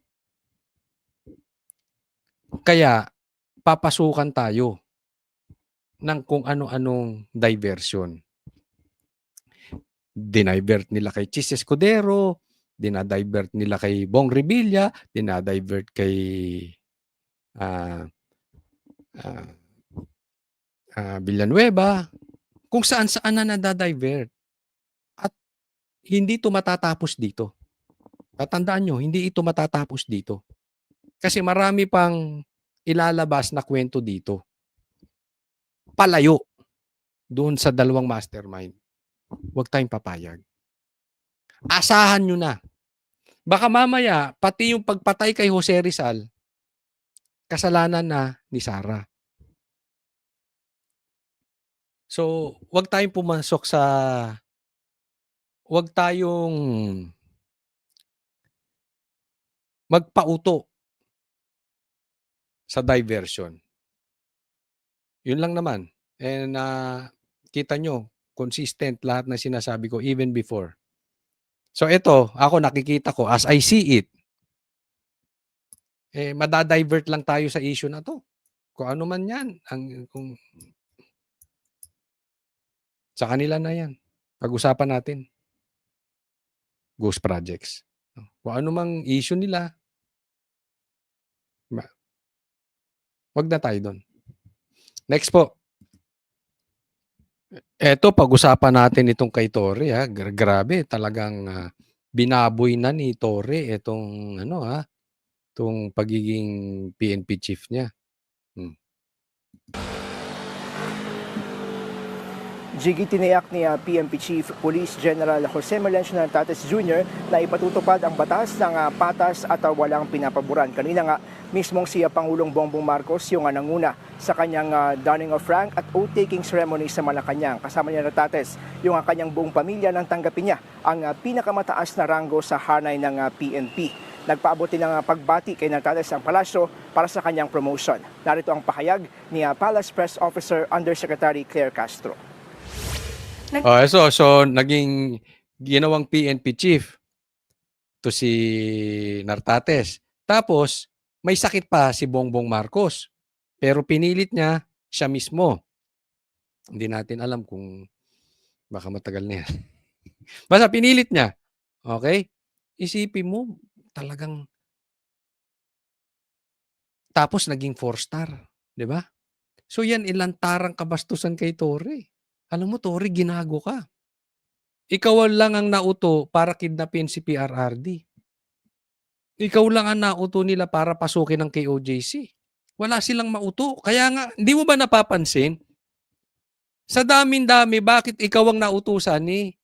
Kaya, papasukan tayo ng kung ano-anong diversion. Dinivert nila kay Chis Escudero, dinadivert nila kay Bong Revilla, dinadivert kay Villanueva, kung saan-saan na nadadivert. At hindi ito matatapos dito. Tatandaan nyo, hindi ito matatapos dito. Kasi marami pang ilalabas na kwento dito. Palayo doon sa dalawang mastermind. Huwag tayong papayag. Asahan nyo na. Baka mamaya, pati yung pagpatay kay Jose Rizal, kasalanan na ni Sara. So, huwag tayong pumasok sa... Huwag tayong magpauto sa diversion. Yun lang naman. And kita nyo, consistent lahat ng sinasabi ko even before. So ito, ako nakikita ko, as I see it, madadivert lang tayo sa issue na to. Kung ano man yan, sa kanila na yan. Pag-usapan natin. Ghost projects. Kung ano mang issue nila, wag na tayo doon. Next po. Eto, pag-usapan natin itong kay Torre. Grabe, talagang binaboy na ni Torre itong itong pagiging PNP chief niya. Jiggy, tiniyak ni PNP Chief Police General Jose Melencio Nartates Jr. na ipatutupad ang batas ng patas at walang pinapaboran. Kanina nga, mismong si Pangulong Bongbong Marcos yung nanguna sa kanyang donning of rank at oath-taking ceremony sa Malacanang. Kasama niya Nartates, yung kanyang buong pamilya nang tanggapin niya ang pinakamataas na ranggo sa hanay ng PNP. Nagpaabot din ng pagbati kay Nartates ang palasyo para sa kanyang promotion. Narito ang pahayag ni Palace Press Officer Undersecretary Claire Castro. So naging ginawang PNP chief to si Nartates. Tapos may sakit pa si Bongbong Marcos. Pero pinilit niya siya mismo Hindi natin alam kung baka matagal na yan. Basta pinilit niya. Okay? Isipin mo, talagang tapos naging 4-star. 'Di ba? So yan ilantarang kabastusan kay Torre. Alam mo, Torre, ginago ka. Ikaw lang ang nauto para kidnapin si PRRD. Ikaw lang ang nauto nila para pasukin ang KOJC. Wala silang mauto. Kaya nga, hindi mo ba napapansin? Sa damin-dami, bakit ikaw ang nautusan ni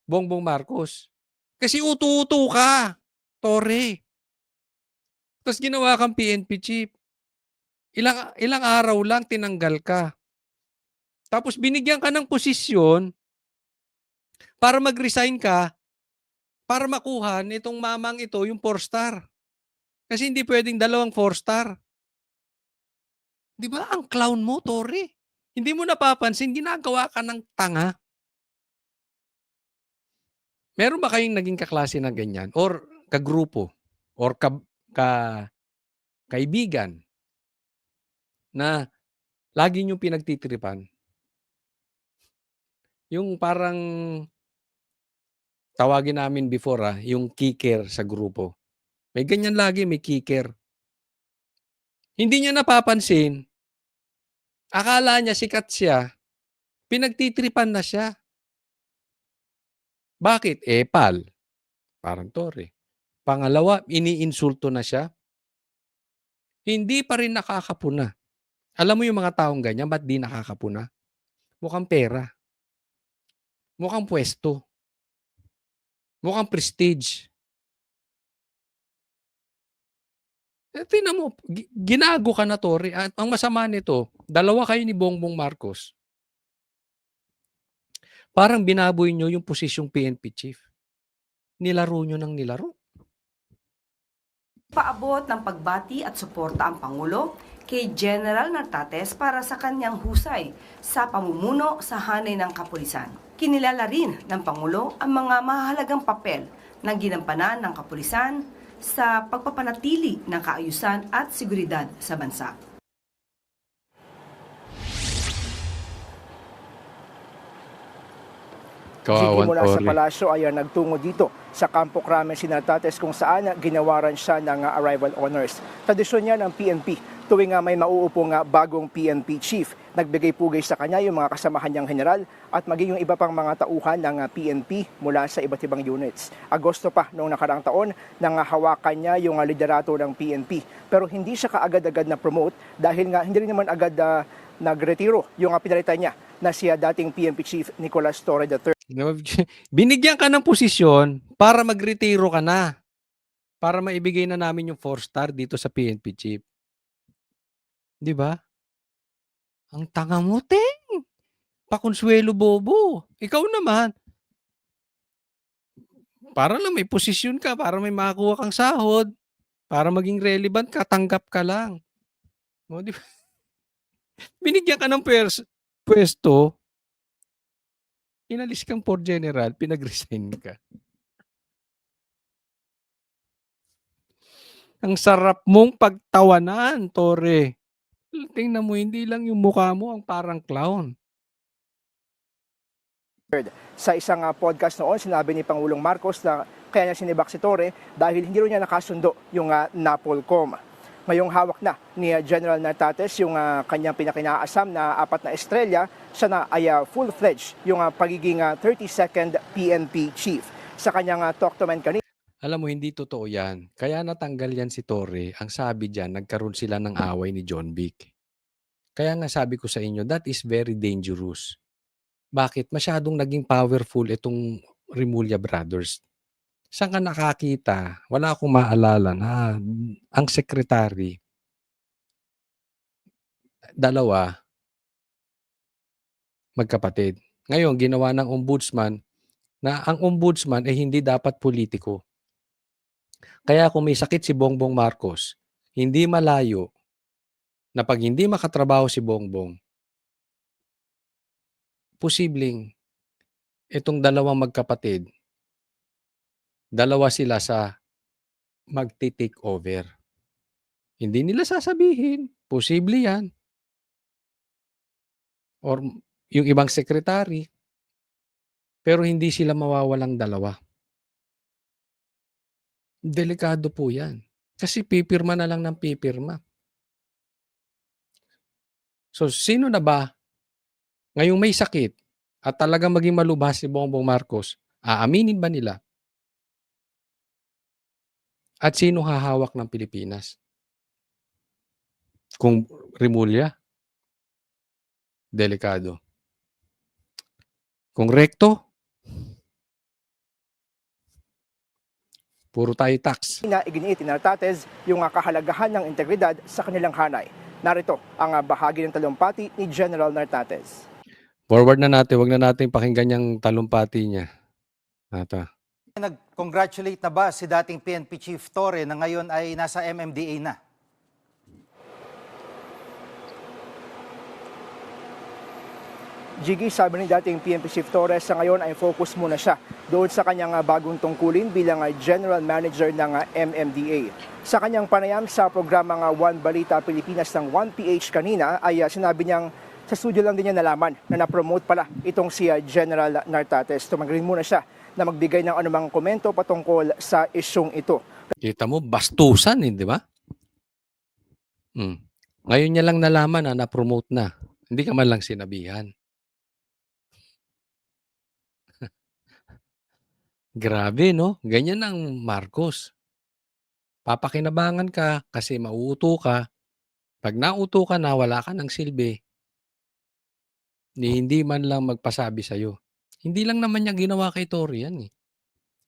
Bongbong Marcos? Kasi uto-uto ka, Torre. Tapos ginawa kang PNP chief. Ilang araw lang tinanggal ka. Tapos binigyan ka ng posisyon para mag-resign ka para makuha nitong mamang ito yung 4-star. Kasi hindi pwedeng dalawang 4-star. Di ba? Ang clown mo, Torre. Hindi mo napapansin, ginagawa ka ng tanga. Meron ba kayong naging kaklase na ganyan? Or kagrupo? Or kaibigan? Na lagi nyo pinagtitripan? Yung parang tawagin namin before yung kicker sa grupo. May ganyan lagi, may kicker. Hindi niya napapansin. Akala niya sikat siya. Pinagtitripan na siya. Bakit? Pal. Parang Torre. Pangalawa, iniinsulto na siya. Hindi pa rin nakakapuna. Alam mo yung mga taong ganyan, ba't di nakakapuna? Mukhang pera. Mukhang pwesto. Mukhang prestige. Tingnan mo, ginago ka na, Torre. At ang masama nito, dalawa kayo ni Bongbong Marcos. Parang binaboy nyo yung posisyong PNP chief. Nilaro nyo ng nilaro. Paabot ng pagbati at suporta ang Pangulo kay General Nartates para sa kanyang husay sa pamumuno sa hanay ng kapulisan. Kinilala rin ng Pangulo ang mga mahalagang papel ng ginampanan ng kapulisan sa pagpapanatili ng kaayusan at seguridad sa bansa. Jeepney Kawawan, mula sa Torre. palasyo ay nagtungo dito sa Campo Crame Sinatates kung saan ginawaran siya ng arrival honors. Tradisyon niya ng PNP tuwing may mauupong bagong PNP chief. Nagbigay pugay sa kanya yung mga kasamahan niyang general at maging yung iba pang mga tauhan ng PNP mula sa iba't ibang units. Agosto pa noong nakaraang taon nang hawakan niya yung liderato ng PNP. Pero hindi siya kaagad-agad na promote dahil nga hindi rin naman agad nagretiro yung pinalitan niya na siya dating PNP chief Nicolas Torre III. Binigyan ka ng posisyon para magretiro ka na. Para maibigay na namin yung 4-star dito sa PNP chief. Di ba? Ang tanga mo, Teng. Pakonsuelo bobo. Ikaw naman. Para lang may posisyon ka, para may makakuha kang sahod, para maging relevant ka, tanggap ka lang. O, di ba? Binigyan ka ng pwesto, inalis kang for general, pinag-resign ka. Ang sarap mong pagtawanan, Torre. Tingnan mo, hindi lang yung mukha mo ang parang clown. Sa isang podcast noon, sinabi ni Pangulong Marcos na kaya niya sinibak si Torre dahil hindi rin niya nakasundo yung NAPOLCOM. Ngayong hawak na ni General Nartates yung kanyang pinakinaasam na 4 na estrelya, siya na ay full-fledged yung pagiging 32nd PNP chief. Sa kanyang talk to men kanina, Alam mo, hindi totoo yan. Kaya natanggal yan si Torre. Ang sabi dyan, nagkaroon sila ng away ni John Vic. Kaya nga sabi ko sa inyo, that is very dangerous. Bakit? Masyadong naging powerful itong Remulla Brothers. Saan ka nakakita? Wala akong maalala na ang sekretary, dalawa, magkapatid. Ngayon, ginawa ng ombudsman na ang ombudsman ay hindi dapat politiko. Kaya kung may sakit si Bongbong Marcos, hindi malayo na pag hindi makatrabaho si Bongbong, posibleng itong dalawang magkapatid, dalawa sila sa magti-take over. Hindi nila sasabihin. Posible yan. or yung ibang sekretary, pero hindi sila mawawalang dalawa. Delikado po yan. Kasi pipirma na lang ng pipirma. So, sino na ba ngayong may sakit at talagang maging malubhas si Bongbong Marcos, aaminin ba nila? At sino hahawak ng Pilipinas? Kung Rimulya, delikado. Kung Recto, puro tayo tax. na iginiit ni Nartates yung kahalagahan ng integridad sa kanilang hanay. Narito ang bahagi ng talumpati ni General Nartates. Forward na natin, wag na natin pakinggan yung talumpati niya. Ata. Nag-congratulate na ba si dating PNP Chief Torre na ngayon ay nasa MMDA na? Jiggy, sabi ni dating PNP Chief Torres sa ngayon ay focus muna siya doon sa kanyang bagong tungkulin bilang General Manager ng MMDA. Sa kanyang panayam sa programang One Balita Pilipinas ng 1PH kanina ay sinabi niyang sa studio lang din niya nalaman na na-promote pala itong si General Nartates. Tumanggalin muna siya na magbigay ng anumang komento patungkol sa isyong ito. Kita mo, bastusan, di ba? Ngayon niya lang nalaman na na-promote na. Hindi ka man lang sinabihan. Grabe, no? Ganyan ang Marcos. Papakinabangan ka kasi mauuto ka. Pag nauto ka na, wala ka ng silbi. Hindi man lang magpasabi sa'yo. Hindi lang naman niya ginawa kay Tory yan eh.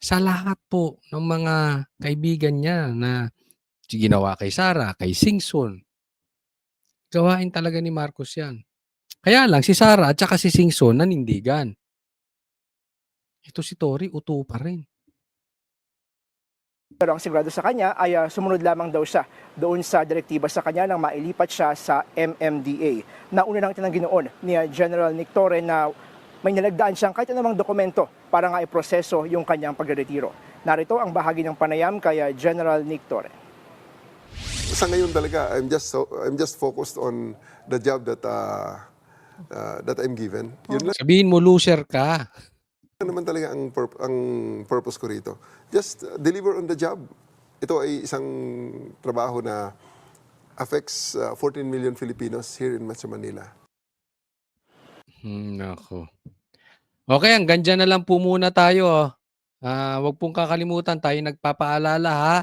Sa lahat po ng mga kaibigan niya na ginawa kay Sara, kay Singson. Gawain talaga ni Marcos yan. Kaya lang si Sara at saka si Singson nanindigan. Ito si Tory, uto pa rin. Pero ang sigurado sa kanya ay sumunod lamang daw siya doon sa direktiba sa kanya nang mailipat siya sa MMDA. Nauna nang tinanggi noon ni General Nick Torre na may nalagdaan siyang kahit anumang dokumento para nga iproseso yung kanyang pagretiro. Narito ang bahagi ng panayam kay General Nick Torre. Sa ngayon talaga, I'm just focused on the job that I'm given. Yun lang Sabihin mo, loser ka. naman talaga ang purpose ko rito. Just deliver on the job. Ito ay isang trabaho na affects 14 million Filipinos here in Metro Manila. Nako. Okay, hanggang dyan na lang po muna tayo. Huwag pong kakalimutan, tayo nagpapaalala ha.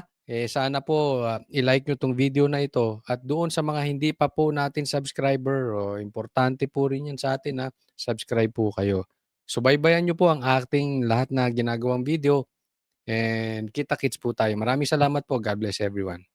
Sana po i-like nyo tong video na ito. At doon sa mga hindi pa po natin subscriber, importante po rin yan sa atin ha. Subscribe po kayo. Subaybayan nyo po ang ating lahat na ginagawang video. And kita-kits po tayo. Maraming salamat po. God bless everyone.